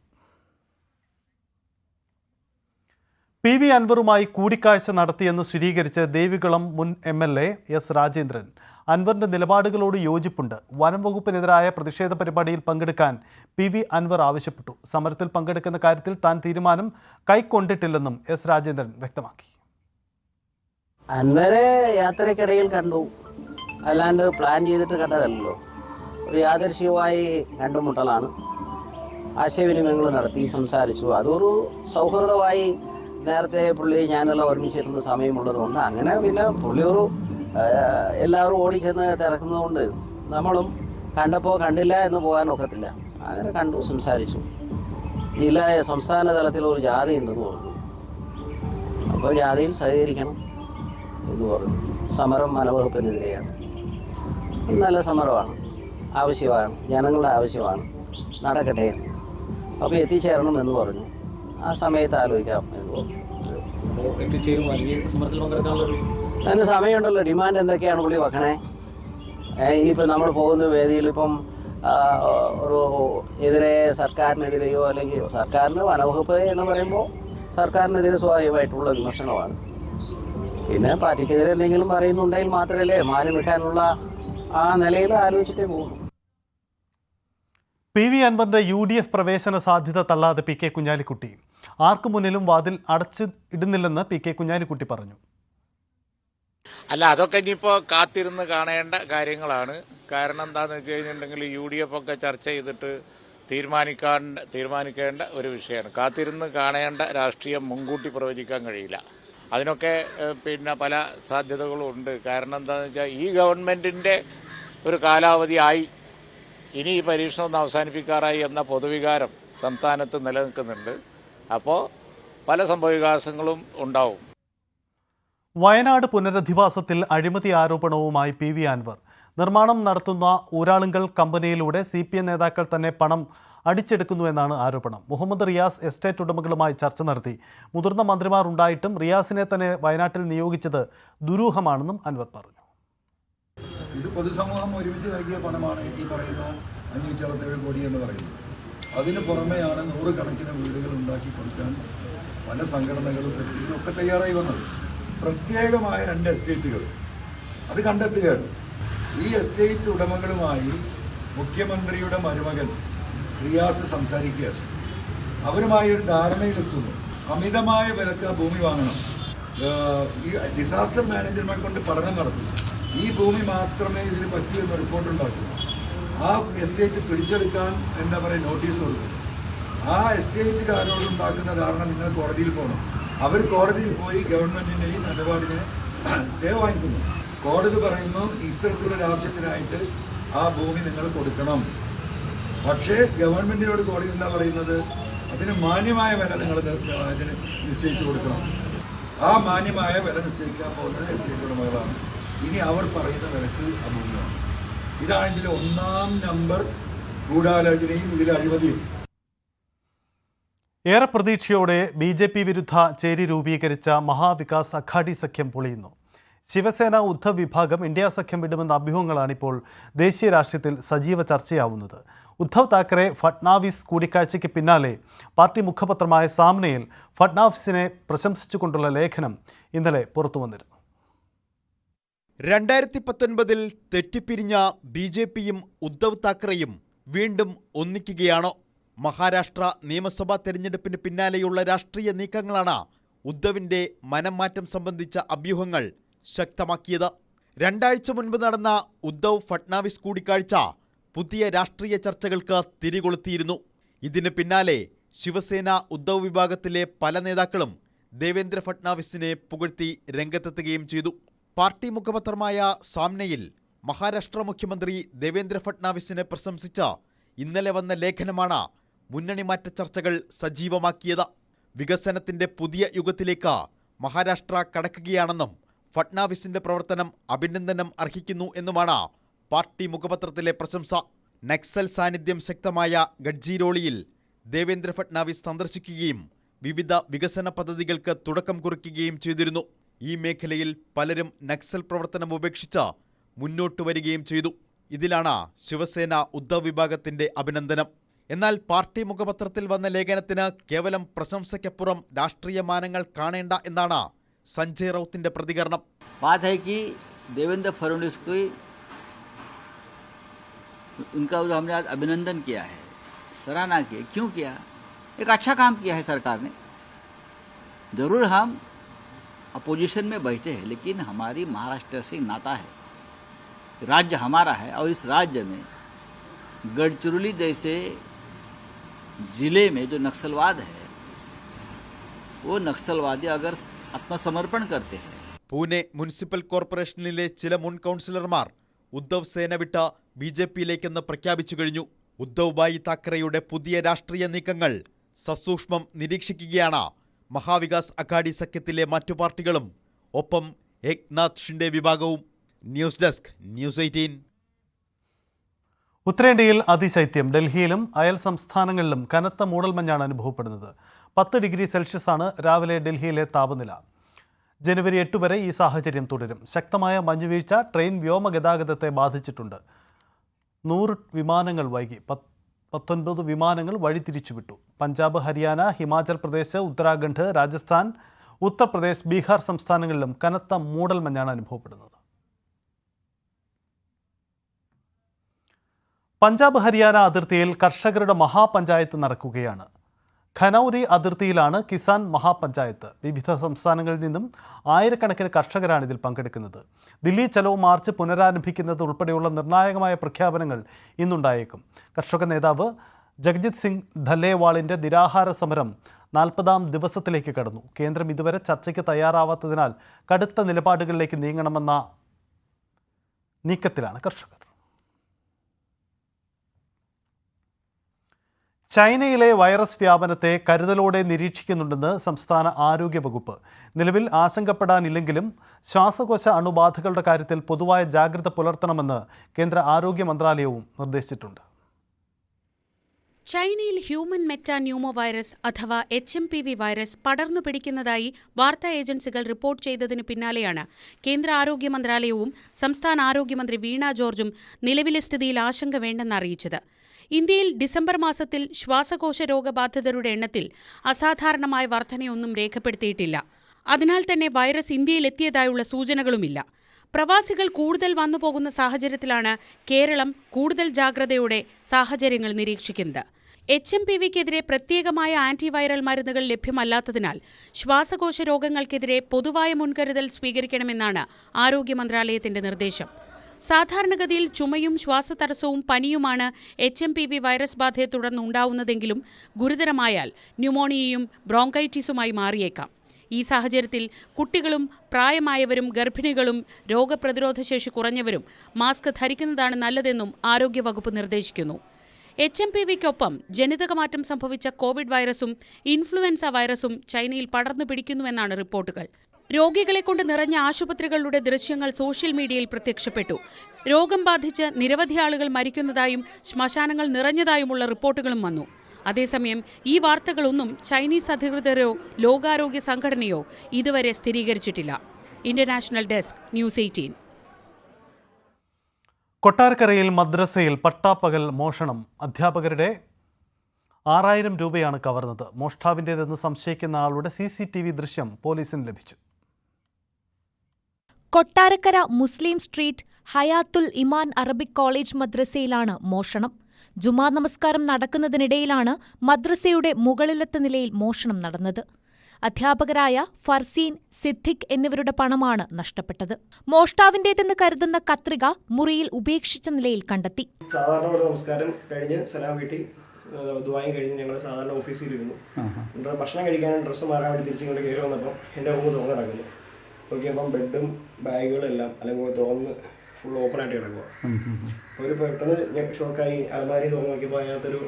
PV അൻവറുമായി കൂടിക്കാഴ്ച നടത്തിയെന്ന് സ്ഥിരീകരിച്ച് ദേവികുളം മുൻ MLA S രാജേന്ദ്രൻ. അൻവറിന്റെ നിലപാടുകളോട് യോജിപ്പുണ്ട്. വനം വകുപ്പിനെതിരായ പ്രതിഷേധ പരിപാടിയിൽ പങ്കെടുക്കാൻ PV അൻവർ ആവശ്യപ്പെട്ടു. സമരത്തിൽ പങ്കെടുക്കുന്ന കാര്യത്തിൽ താൻ തീരുമാനം കൈക്കൊണ്ടിട്ടില്ലെന്നും S രാജേന്ദ്രൻ വ്യക്തമാക്കി. അൻവരെ യാത്രക്കിടയിൽ കണ്ടു, അല്ലാണ്ട് പ്ലാൻ ചെയ്തിട്ട് കണ്ടതല്ലോ. ഒരു യാദൃശ്ചികമായി കണ്ടുമുട്ടലാണ്. ആശയവിനിമയങ്ങൾ നടത്തി, സംസാരിച്ചു. അതൊരു സൗഹൃദമായി. നേരത്തെ പുള്ളി ഞാനെല്ലാം ഒരുമിച്ചിരുന്ന സമയമുള്ളതുകൊണ്ട് അങ്ങനെ പിന്നെ പുള്ളി ഒരു എല്ലാവരും ഓടിച്ചെന്ന് തിരക്കുന്നതുകൊണ്ട് നമ്മളും കണ്ടപ്പോൾ കണ്ടില്ല എന്ന് പോകാൻ ഒക്കത്തില്ല. അങ്ങനെ കണ്ടു, സംസാരിച്ചു. ജില്ലാ സംസ്ഥാന തലത്തിൽ ഒരു ജാഥ ഉണ്ടെന്ന് പറഞ്ഞു. അപ്പോൾ ജാഥയിൽ സഹകരിക്കണം എന്ന് പറഞ്ഞു. സമരം വനവകുപ്പിനെതിരെയാണ്. നല്ല സമരമാണ്, ആവശ്യമാണ്, ജനങ്ങളുടെ ആവശ്യമാണ്, നടക്കട്ടെ. അപ്പോൾ എത്തിച്ചേരണം എന്ന് പറഞ്ഞു. ആ സമയത്ത് ആലോചിക്കാം എന്ന് പറഞ്ഞു. അതിന് സമയമുണ്ടല്ലോ. ഡിമാൻഡ് എന്തൊക്കെയാണ് പുള്ളി വെക്കണേ. ഇനിയിപ്പോൾ നമ്മൾ പോകുന്ന വേദിയിൽ ഇപ്പം ഒരു എതിരെ സർക്കാരിനെതിരെയോ അല്ലെങ്കിൽ സർക്കാരിന് വനവകുപ്പ് എന്ന് പറയുമ്പോൾ സർക്കാരിനെതിരെ സ്വാഭാവികമായിട്ടുള്ള വിമർശനമാണ്. പിന്നെ പാർട്ടിക്കെതിരെ എന്തെങ്കിലും പറയുന്നുണ്ടെങ്കിൽ മാത്രമല്ലേ മാറി നിൽക്കാനുള്ള ആ നിലയിൽ ആലോചിച്ചിട്ടേ പോകുന്നു. PV അൻവറിന്റെ UDF പ്രവേശന സാധ്യത തള്ളാതെ PK കുഞ്ഞാലിക്കുട്ടി. ആർക്കു മുന്നിലും വാതിൽ അടച്ചു ഇടുന്നില്ലെന്ന് PK കുഞ്ഞാലിക്കുട്ടി പറഞ്ഞു. അല്ല, അതൊക്കെ ഇനിയിപ്പോൾ കാത്തിരുന്ന് കാണേണ്ട കാര്യങ്ങളാണ്. കാരണം എന്താണെന്ന് വെച്ച് കഴിഞ്ഞിട്ടുണ്ടെങ്കിൽ UDF ഒക്കെ ചർച്ച ചെയ്തിട്ട് തീരുമാനിക്കേണ്ട ഒരു വിഷയമാണ്. കാത്തിരുന്ന് കാണേണ്ട രാഷ്ട്രീയം മുൻകൂട്ടി പ്രവചിക്കാൻ കഴിയില്ല. അതിനൊക്കെ പിന്നെ പല സാധ്യതകളും ഉണ്ട്. കാരണം എന്താണെന്ന് വെച്ചാൽ ഈ ഗവൺമെൻറ്റിൻ്റെ ഒരു കാലാവധിയായി, ഇനി ഈ പരീക്ഷണം ഒന്ന് അവസാനിപ്പിക്കാറായി എന്ന പൊതുവികാരം സംസ്ഥാനത്ത് നിലനിൽക്കുന്നുണ്ട്. അപ്പോൾ പല സംഭവവികാസങ്ങളും ഉണ്ടാവും. വയനാട് പുനരധിവാസത്തിൽ അഴിമതി ആരോപണവുമായി PV അൻവർ. നിർമ്മാണം നടത്തുന്ന ഊരാളുങ്കൽ കമ്പനിയിലൂടെ CPM നേതാക്കൾ തന്നെ പണം അടിച്ചെടുക്കുന്നുവെന്നാണ് ആരോപണം. മുഹമ്മദ് റിയാസ് എസ്റ്റേറ്റ് ഉടമകളുമായി ചർച്ച നടത്തി. മുതിർന്ന മന്ത്രിമാർ ഉണ്ടായിട്ടും റിയാസിനെ തന്നെ വയനാട്ടിൽ നിയോഗിച്ചത് ദുരൂഹമാണെന്നും അൻവർ പറഞ്ഞു. ഇത് പൊതുസമൂഹം ഒരുമിച്ച് നൽകിയ പണമാണ് ഈ പറയുന്ന 567 കോടി എന്ന് പറയുന്നത്. അതിന് പുറമെയാണ് 100 കണക്കിന് വീടുകൾ ഉണ്ടാക്കി കൊടുക്കാൻ പല സംഘടനകളും ഒക്കെ തയ്യാറായി വന്നത്. പ്രത്യേകമായ 2 എസ്റ്റേറ്റുകൾ അത് കണ്ടെത്തുകയാണ്. ഈ എസ്റ്റേറ്റ് ഉടമകളുമായി മുഖ്യമന്ത്രിയുടെ മരുമകൻ റിയാസ് സംസാരിക്കുകയാണ്. അവരുമായി ഒരു ധാരണയിലെത്തുന്നു. അമിതമായ വിലക്ക് ഭൂമി വാങ്ങണം. ഈ ഡിസാസ്റ്റർ മാനേജർമാരെ കൊണ്ട് പഠനം നടത്തുന്നു. ഈ ഭൂമി മാത്രമേ ഇതിന് പറ്റൂ എന്ന റിപ്പോർട്ടുണ്ടാക്കുന്നു. ആ എസ്റ്റേറ്റ് പിടിച്ചെടുക്കാൻ എന്താ പറയുക നോട്ടീസ് കൊടുക്കും. ആ എസ്റ്റേറ്റുകാരോടുണ്ടാക്കുന്ന ധാരണ നിങ്ങൾ കോടതിയിൽ പോകണം. അവർ കോടതിയിൽ പോയി ഗവൺമെൻറ്റിൻ്റെയും നിലപാടിനെ സ്റ്റേ വാങ്ങിക്കുന്നു. കോടതി പറയുന്നു ഇത്തരത്തിലൊരു ആവശ്യത്തിനായിട്ട് ആ ഭൂമി നിങ്ങൾ കൊടുക്കണം. പക്ഷേ ഗവൺമെൻറ്റിനോട് കോടതി എന്താ പറയുന്നത്? അതിന് മാന്യമായ വില നിങ്ങൾ അതിന് നിശ്ചയിച്ചു കൊടുക്കണം. ആ മാന്യമായ വില നിശ്ചയിക്കാൻ പോകുന്നത് എസ്റ്റേറ്റ് ഉടമകളാണ്. ഇനി അവർ പറയുന്ന വിലക്ക് ആ ഭൂമിയാണ്. ഇതാണ് ഇതിലെ 1-ാം നമ്പർ ഗൂഢാലോചനയും ഇതിലെ അഴിമതിയും. ഏറെ പ്രതീക്ഷയോടെ BJP വിരുദ്ധ ചേരി രൂപീകരിച്ച മഹാവികാസ് അഘാടി സഖ്യം പൊളിയുന്നു. ശിവസേന ഉദ്ധവ് വിഭാഗം ഇന്ത്യ സഖ്യം വിടുമെന്ന അഭ്യൂഹങ്ങളാണിപ്പോൾ ദേശീയ രാഷ്ട്രീയത്തിൽ സജീവ ചർച്ചയാവുന്നത്. ഉദ്ധവ് താക്കറെ ഫട്നാവിസ് കൂടിക്കാഴ്ചയ്ക്ക് പിന്നാലെ പാർട്ടി മുഖപത്രമായ സാമ്നയിൽ ഫട്നാവിസിനെ പ്രശംസിച്ചുകൊണ്ടുള്ള ലേഖനം ഇന്നലെ പുറത്തുവന്നിരുന്നു. 2019 തെറ്റിപ്പിരിഞ്ഞ BJPയും ഉദ്ധവ് താക്കറെയും വീണ്ടും ഒന്നിക്കുകയാണോ? മഹാരാഷ്ട്ര നിയമസഭാ തെരഞ്ഞെടുപ്പിന് പിന്നാലെയുള്ള രാഷ്ട്രീയ നീക്കങ്ങളാണ് ഉദ്ധവിന്റെ മനംമാറ്റം സംബന്ധിച്ച അഭ്യൂഹങ്ങൾ ശക്തമാക്കിയത്. 2 ആഴ്ച മുൻപ് നടന്ന ഉദ്ധവ് ഫട്നാവിസ് കൂടിക്കാഴ്ച പുതിയ രാഷ്ട്രീയ ചർച്ചകൾക്ക് തിരികൊളുത്തിയിരുന്നു. ഇതിന് പിന്നാലെ ശിവസേന ഉദ്ധവ് വിഭാഗത്തിലെ പല നേതാക്കളും ദേവേന്ദ്ര ഫട്നാവിസിനെ പുകഴ്ത്തി രംഗത്തെത്തുകയും ചെയ്തു. പാർട്ടി മുഖപത്രമായ സാമ്നയിൽ മഹാരാഷ്ട്ര മുഖ്യമന്ത്രി ദേവേന്ദ്ര ഫട്നാവിസിനെ പ്രശംസിച്ച ഇന്നലെ വന്ന ലേഖനമാണ് മുന്നണി മാറ്റ ചർച്ചകൾ സജീവമാക്കിയത്. വികസനത്തിന്റെ പുതിയ യുഗത്തിലേക്ക് മഹാരാഷ്ട്ര കടക്കുകയാണെന്നും ഫട്നാവിസിന്റെ പ്രവർത്തനം അഭിനന്ദനം അർഹിക്കുന്നു എന്നുമാണ് പാർട്ടി മുഖപത്രത്തിലെ പ്രശംസ. നക്സൽ സാന്നിധ്യം ശക്തമായ ഗഡ്ചിരോളിയിൽ ദേവേന്ദ്ര ഫട്നാവിസ് സന്ദർശിക്കുകയും വിവിധ വികസന പദ്ധതികൾക്ക് തുടക്കം കുറിക്കുകയും ചെയ്തിരുന്നു. ഈ മേഖലയിൽ പലരും നക്സൽ പ്രവർത്തനം ഉപേക്ഷിച്ച് മുന്നോട്ട് വരികയും ചെയ്തു. ഇതിലാണ് ശിവസേന ഉദ്ധവ് വിഭാഗത്തിന്റെ അഭിനന്ദനം. എന്നാൽ പാർട്ടി മുഖപത്രത്തിൽ വന്ന ലേഖനത്തിന് കേവലം പ്രശംസയ്ക്കപ്പുറം രാഷ്ട്രീയ മാനങ്ങൾ കാണേണ്ട എന്നാണ് സഞ്ജയ് റൌത്തിന്റെ പ്രതികരണം. बात है कि देवेंद्र फडणवीस को उनका हमने आज अभिनंदन किया है, सराहना की. क्यों किया? एक अच्छा काम किया है सरकार ने. जरूर हम अपोजिशन में बैठे हैं, लेकिन हमारी महाराष्ट्र से नाता है. राज्य हमारा है और इस राज्य में गढ़चिरौली जैसे जिले में जो नक्सलवाद है, वो नक्सलवादी अगर आत्मसमर्पण करते हैं. പൂനെ മുനിസിപ്പൽ കോർപ്പറേഷനിലെ ചില മുൻ കൗൺസിലർമാർ ഉദ്ധവ് സേന വിട്ട BJPയിലേക്കെന്ന് പ്രഖ്യാപിച്ചു കഴിഞ്ഞു. ഉദ്ധവ് ഭായ് താക്കറെയുടെ പുതിയ രാഷ്ട്രീയ നീക്കങ്ങൾ സസൂക്ഷ്മം നിരീക്ഷിക്കുകയാണ് മഹാവികാസ് അഘാടി സഖ്യത്തിലെ മറ്റു പാർട്ടികളും, ഒപ്പം ഏക്നാഥ് ഷിൻഡെ വിഭാഗവും. News desk, news 18. ഉത്തരേന്ത്യയിൽ അതിശൈത്യം. ഡൽഹിയിലും അയൽ സംസ്ഥാനങ്ങളിലും കനത്ത മൂടൽമഞ്ഞാണ് അനുഭവപ്പെടുന്നത്. 10 ഡിഗ്രി സെൽഷ്യസാണ് രാവിലെ ഡൽഹിയിലെ താപനില. ജനുവരി 8 വരെ ഈ സാഹചര്യം തുടരും. ശക്തമായ മഞ്ഞുവീഴ്ച ട്രെയിൻ വ്യോമഗതാഗതത്തെ ബാധിച്ചിട്ടുണ്ട്. 100 വിമാനങ്ങൾ വൈകി. 19 വിമാനങ്ങൾ വഴിതിരിച്ചുവിട്ടു. പഞ്ചാബ്, ഹരിയാന, ഹിമാചൽ പ്രദേശ്, ഉത്തരാഖണ്ഡ്, രാജസ്ഥാൻ, ഉത്തർപ്രദേശ്, ബീഹാർ സംസ്ഥാനങ്ങളിലും കനത്ത മൂടൽമഞ്ഞാണ് അനുഭവപ്പെടുന്നത്. പഞ്ചാബ് ഹരിയാന അതിർത്തിയിൽ കർഷകരുടെ മഹാപഞ്ചായത്ത് നടക്കുകയാണ്. ഖനൌരി അതിർത്തിയിലാണ് കിസാൻ മഹാപഞ്ചായത്ത്. വിവിധ സംസ്ഥാനങ്ങളിൽ നിന്നും ആയിരക്കണക്കിന് കർഷകരാണ് ഇതിൽ പങ്കെടുക്കുന്നത്. ദില്ലി ചലോ മാർച്ച് പുനരാരംഭിക്കുന്നത് ഉൾപ്പെടെയുള്ള നിർണായകമായ പ്രഖ്യാപനങ്ങൾ ഇന്നുണ്ടായേക്കും. കർഷക നേതാവ് ജഗ്ജിത് സിംഗ് ധല്ലേവാളിൻ്റെ നിരാഹാര സമരം 40ാം ദിവസത്തിലേക്ക് കടന്നു. കേന്ദ്രം ഇതുവരെ ചർച്ചയ്ക്ക് തയ്യാറാവാത്തതിനാൽ കടുത്ത നിലപാടുകളിലേക്ക് നീങ്ങണമെന്ന നീക്കത്തിലാണ് കർഷകർ. ചൈനയിലെ വൈറസ് വ്യാപനത്തെ കരുതലോടെ നിരീക്ഷിക്കുന്നുണ്ടെന്ന് സംസ്ഥാന ആരോഗ്യ വകുപ്പ്. നിലവിൽ ആശങ്കപ്പെടാനില്ലെങ്കിലും ശ്വാസകോശ അണുബാധകളുടെ കാര്യത്തിൽ പൊതുവായ ജാഗ്രത പുലർത്തണമെന്ന് കേന്ദ്ര ആരോഗ്യ മന്ത്രാലയവും നിർദ്ദേശിച്ചിട്ടുണ്ട്. ചൈനയിൽ ഹ്യൂമൻ മെറ്റാന്യൂമോ വൈറസ് അഥവാ HMPV വൈറസ് പടർന്നു പിടിക്കുന്നതായി വാർത്താ ഏജൻസികൾ റിപ്പോർട്ട് ചെയ്തതിന് പിന്നാലെയാണ് കേന്ദ്ര ആരോഗ്യ മന്ത്രാലയവും സംസ്ഥാന ആരോഗ്യമന്ത്രി വീണ ജോർജും നിലവിലെ സ്ഥിതിയിൽ ആശങ്ക വേണ്ടെന്ന് അറിയിച്ചത്. ഇന്ത്യയിൽ ഡിസംബർ മാസത്തിൽ ശ്വാസകോശ രോഗബാധിതരുടെ എണ്ണത്തിൽ അസാധാരണമായ വർധനയൊന്നും രേഖപ്പെടുത്തിയിട്ടില്ല. അതിനാൽ തന്നെ വൈറസ് ഇന്ത്യയിലെത്തിയതായുള്ള സൂചനകളുമില്ല. പ്രവാസികൾ കൂടുതൽ വന്നുപോകുന്ന സാഹചര്യത്തിലാണ് കേരളം കൂടുതൽ ജാഗ്രതയോടെ സാഹചര്യങ്ങൾ നിരീക്ഷിക്കുന്നത്. HMPVക്കെതിരെ പ്രത്യേകമായ ആന്റിവൈറൽ മരുന്നുകൾ ലഭ്യമല്ലാത്തതിനാൽ ശ്വാസകോശ രോഗങ്ങൾക്കെതിരെ പൊതുവായ മുൻകരുതൽ സ്വീകരിക്കണമെന്നാണ് ആരോഗ്യ മന്ത്രാലയത്തിന്റെ നിർദ്ദേശം. സാധാരണഗതിയിൽ ചുമയും ശ്വാസതടസ്സവും പനിയുമാണ് HMPV വൈറസ് ബാധയെ തുടർന്ന് ഉണ്ടാവുന്നതെങ്കിലും ഗുരുതരമായാൽ ന്യൂമോണിയയും ബ്രോങ്കൈറ്റിസുമായി മാറിയേക്കാം. ഈ സാഹചര്യത്തിൽ കുട്ടികളും പ്രായമായവരും ഗർഭിണികളും രോഗപ്രതിരോധശേഷി കുറഞ്ഞവരും മാസ്ക് ധരിക്കുന്നതാണ് നല്ലതെന്നും ആരോഗ്യവകുപ്പ് നിർദ്ദേശിക്കുന്നു. HMPVക്കൊപ്പം ജനിതകമാറ്റം സംഭവിച്ച കോവിഡ് വൈറസും ഇൻഫ്ലുവൻസ വൈറസും ചൈനയിൽ പടർന്നു പിടിക്കുന്നുവെന്നാണ് റിപ്പോർട്ടുകൾ. രോഗികളെ കൊണ്ട് നിറഞ്ഞ ആശുപത്രികളുടെ ദൃശ്യങ്ങൾ സോഷ്യൽ മീഡിയയിൽ പ്രത്യക്ഷപ്പെട്ടു. രോഗം ബാധിച്ച് നിരവധി ആളുകൾ മരിക്കുന്നതായും ശ്മശാനങ്ങൾ നിറഞ്ഞതായുമുള്ള റിപ്പോർട്ടുകളും വന്നു. അതേസമയം ഈ വാർത്തകളൊന്നും ചൈനീസ് അധികൃതരോ ലോകാരോഗ്യ സംഘടനയോ ഇതുവരെ സ്ഥിരീകരിച്ചിട്ടില്ല. International desk, news 18. കൊട്ടാരക്കരയിൽ മദ്രസയിൽ പട്ടാപ്പകൽ മോഷണം. അധ്യാപകരുടെ 6000 രൂപയാണ് കവർന്നത്. മോഷ്ടാവിൻ്റേതെന്ന് സംശയിക്കുന്ന ആളുടെ CCTV ദൃശ്യം പോലീസിന് ലഭിച്ചു. കൊട്ടാരക്കര മുസ്ലിം street Hayathul Iman Arabic college മദ്രസയിലാണ് മോഷണം. ജുമാ നമസ്കാരം നടക്കുന്നതിനിടയിലാണ് മദ്രസയുടെ മുകളിലത്തെ നിലയിൽ മോഷണം നടന്നത്. അധ്യാപകരായ ഫർസീൻ, സിദ്ദിഖ് എന്നിവരുടെ പണമാണ് നഷ്ടപ്പെട്ടത്. മോഷ്ടാവിന്റേതെന്ന് കരുതുന്ന കത്രിക മുറിയിൽ ഉപേക്ഷിച്ച നിലയിൽ കണ്ടെത്തി. സാധാരണ നമസ്കാരം കഴിഞ്ഞ് സലാം വീട്ടി ദുആയും കഴിഞ്ഞ് ഞങ്ങൾ സാധാരണ ഓഫീസിലിരുന്നു. ഭക്ഷണം കഴിക്കാനും ഡ്രസ്സ് മാറാൻ വേണ്ടി തിരിച്ചിങ്ങോട്ട് കയറി വന്നപ്പോൾ എൻ്റെ റൂം തുറന്ന് കിടക്കുന്നു. നോക്കിയപ്പം ബെഡും ബാഗുകളും എല്ലാം അല്ലെങ്കിൽ തുറന്ന് ഫുൾ ഓപ്പൺ ആയിട്ട് കിടക്കുക. ഒരു പെട്ടെന്ന് ഞാൻ ഷോക്കായി അലമാരി തുറന്ന് നോക്കിയപ്പോൾ അതിനകത്തൊരു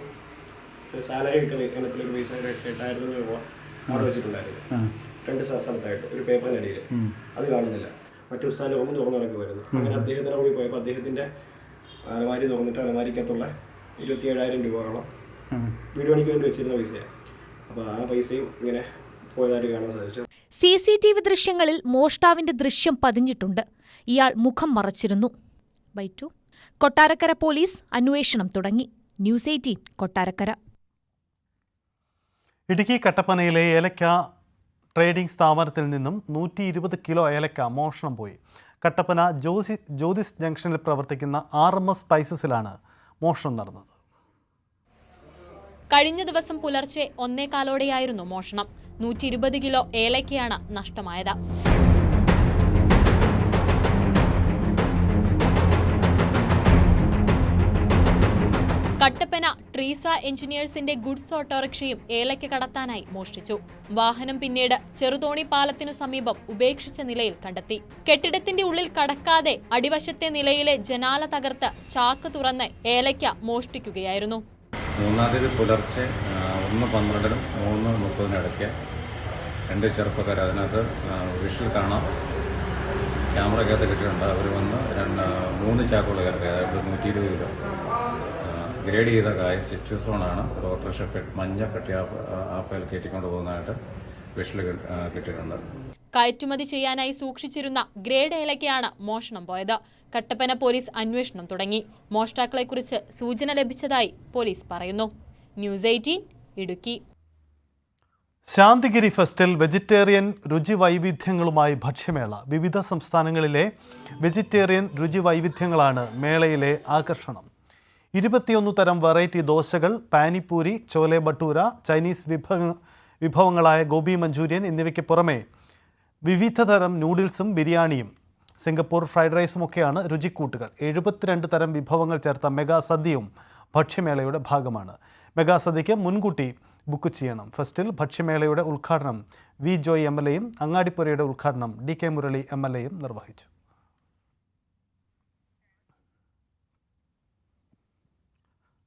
സാലറി കിട്ടുന്ന ഇനത്തിലൊരു പൈസ 8000 രൂപ അവിടെ വെച്ചിട്ടുണ്ടായിരുന്നു. 2 സ്ഥലത്തായിട്ട് ഒരു പേപ്പറിൻ്റെ അടിയിൽ. അത് കാണുന്നില്ല. മറ്റു ഉസ്താദിൻ്റെ റൂം തുറന്ന് കിടക്കുമായിരുന്നു. അങ്ങനെ അദ്ദേഹത്തിൻ്റെ റൂമിൽ പോയപ്പോൾ അദ്ദേഹത്തിൻ്റെ അലമാരി തുറന്നിട്ട് അലമാരിക്കകത്തുള്ള 27000 രൂപയോളം വീട് പണിക്ക് വേണ്ടി വെച്ചിരുന്ന പൈസയാണ്. അപ്പോൾ ആ പൈസയും ഇങ്ങനെ പോയതായിട്ട് കാണാൻ സാധിച്ചു. CCTV ദൃശ്യങ്ങളിൽ മോഷ്ടാവിന്റെ ദൃശ്യം പതിഞ്ഞിട്ടുണ്ട്. ഇയാൾ മുഖം മറച്ചിരുന്നു. കൊട്ടാരക്കര പോലീസ് അന്വേഷണം തുടങ്ങി. ന്യൂസ് 18 കൊട്ടാരക്കര. ഇടുക്കി കട്ടപ്പനയിലെ ഏലക്ക ട്രേഡിംഗ് സ്ഥാപനത്തിൽ നിന്നും 120 കിലോ ഏലക്ക മോഷണം പോയി. കട്ടപ്പന ജ്യോതിസ് ജംഗ്ഷനിൽ പ്രവർത്തിക്കുന്ന RMS സ്പൈസസിലാണ് മോഷണം നടന്നത്. കഴിഞ്ഞ ദിവസം പുലർച്ചെ 1:15 മോഷണം. 120 കിലോ ഏലക്കയാണ് നഷ്ടമായത്. കട്ടപ്പന ട്രീസ എഞ്ചിനീയേഴ്സിന്റെ ഗുഡ്സ് ഓട്ടോറിക്ഷയും ഏലക്ക കടത്താനായി മോഷ്ടിച്ചു. വാഹനം പിന്നീട് ചെറുതോണി പാലത്തിനു സമീപം ഉപേക്ഷിച്ച നിലയിൽ കണ്ടെത്തി. കെട്ടിടത്തിന്റെ ഉള്ളിൽ കടക്കാതെ അടിവശത്തെ നിലയിലെ ജനാല തകർത്ത് ചാക്ക് തുറന്ന് ഏലക്ക മോഷ്ടിക്കുകയായിരുന്നു. 3-ാം തീയതി പുലർച്ചെ 1:12-നും 3:30-ഇടയ്ക്ക് 2 ചെറുപ്പക്കാർ അതിനകത്ത് വിഷ്വൽ കാണാം, ക്യാമറയ്ക്കകത്ത് കിട്ടിയിട്ടുണ്ട്. അവർ വന്ന് 3 ചാക്കുകൾ കയറി, അതായത് 120 കിലോ ഗ്രേഡ് ചെയ്ത കായ സിറ്റുസോണാണ് ഒരു ഓട്ടോറിക്ഷ മഞ്ഞ പെട്ടി ആപ്പയിൽ കയറ്റിക്കൊണ്ട് പോകുന്നതായിട്ട് വിഷ്വൽ കിട്ടിയിട്ടുണ്ട്. കയറ്റുമതി ചെയ്യാനായി സൂക്ഷിച്ചിരുന്ന ഗ്രേഡ് ഏലക്കയാണ് മോഷണം പോയത്. കട്ടപ്പന പോലീസ് അന്വേഷണം തുടങ്ങി. മോഷ്ടാക്കളെക്കുറിച്ച് സൂചന ലഭിച്ചതായി പോലീസ് പറയുന്നു. ന്യൂസ് 18 ഇടുക്കി. ശാന്തിഗിരി ഫെസ്റ്റിൽ വെജിറ്റേറിയൻ രുചി വൈവിധ്യങ്ങളുമായി ഭക്ഷ്യമേള. വിവിധ സംസ്ഥാനങ്ങളിലെ വെജിറ്റേറിയൻ രുചി വൈവിധ്യങ്ങളാണ് മേളയിലെ ആകർഷണം. 21 തരം വെറൈറ്റി ദോശകൾ, പാനിപ്പൂരി, ചോലെ ഭട്ടൂര, ചൈനീസ് വിഭവങ്ങളായ ഗോബി മഞ്ചൂരിയൻ എന്നിവയ്ക്ക് പുറമെ വിവിധ തരം നൂഡിൽസും ബിരിയാണിയും സിംഗപ്പൂർ ഫ്രൈഡ് റൈസുമൊക്കെയാണ് രുചിക്കൂട്ടുകൾ. 72 തരം വിഭവങ്ങൾ ചേർത്ത മെഗാ സദ്യയും ഭക്ഷ്യമേളയുടെ ഭാഗമാണ്. മെഗാ സദ്യയ്ക്ക് മുൻകൂട്ടി ബുക്ക് ചെയ്യണം. ഫെസ്റ്റിൽ ഭക്ഷ്യമേളയുടെ ഉദ്ഘാടനം വി ജോയ് MLAയും അങ്ങാടിപ്പുരയുടെ ഉദ്ഘാടനം DK മുരളി MLAയും നിർവഹിച്ചു.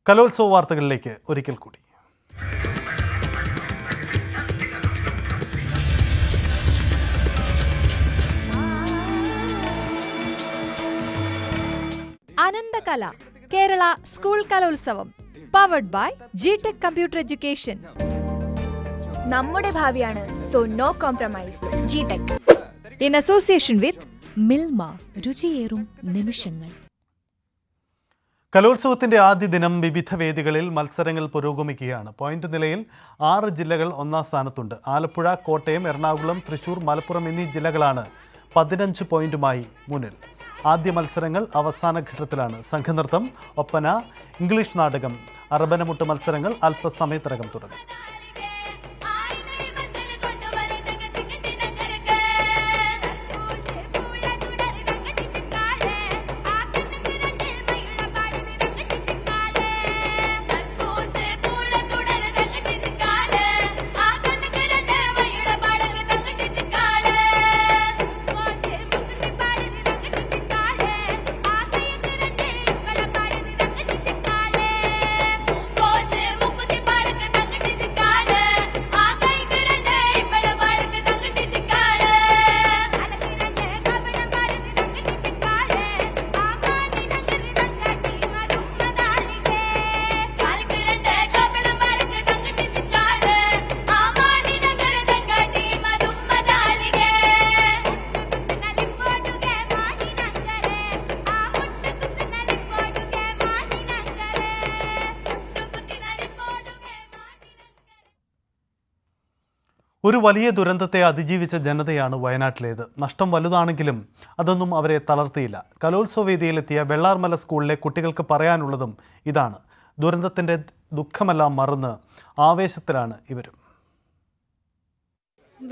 കലോത്സവ വാർത്തകളിലേക്ക് ഒരിക്കൽ കൂടി. Ananthakala Kerala school Kalolsavam powered by GTech computer education. നമ്മുടെ ഭാവിയാണ്, so no compromise. GTech in association with Milma, രുചിയേറും നിമിഷങ്ങൾ. കലോത്സവത്തിന്റെ ആദ്യ ദിനം വിവിധ വേദികളിൽ മത്സരങ്ങൾ പുരോഗമിക്കുകയാണ്. പോയിന്റ് നിലയിൽ 6 ജില്ലകൾ ഒന്നാം സ്ഥാനത്തുണ്ട്. ആലപ്പുഴ, കോട്ടയം, എറണാകുളം, തൃശൂർ, മലപ്പുറം എന്നീ ജില്ലകളാണ് 15 പോയിന്റുമായി മുന്നിൽ. ആദ്യ മത്സരങ്ങൾ അവസാന ഘട്ടത്തിലാണ്. സംഘനൃത്തം, ഒപ്പന, ഇംഗ്ലീഷ് നാടകം, അറബനമുട്ട് മത്സരങ്ങൾ അല്പസമയത്തിനകം തുടങ്ങും. ഒരു വലിയ ദുരന്തത്തെ അതിജീവിച്ച ജനതയാണ് വയനാട്ടിലേത്. നഷ്ടം വലുതാണെങ്കിലും അതൊന്നും അവരെ തളർത്തിയില്ല. കലോത്സവ വേദിയിലെത്തിയ വെള്ളാർമല സ്കൂളിലെ കുട്ടികൾക്ക് പറയാനുള്ളതും ഇതാണ്. ദുരന്തത്തിൻ്റെ ദുഃഖമെല്ലാം മറന്ന് ആവേശത്തിലാണ് ഇവരും.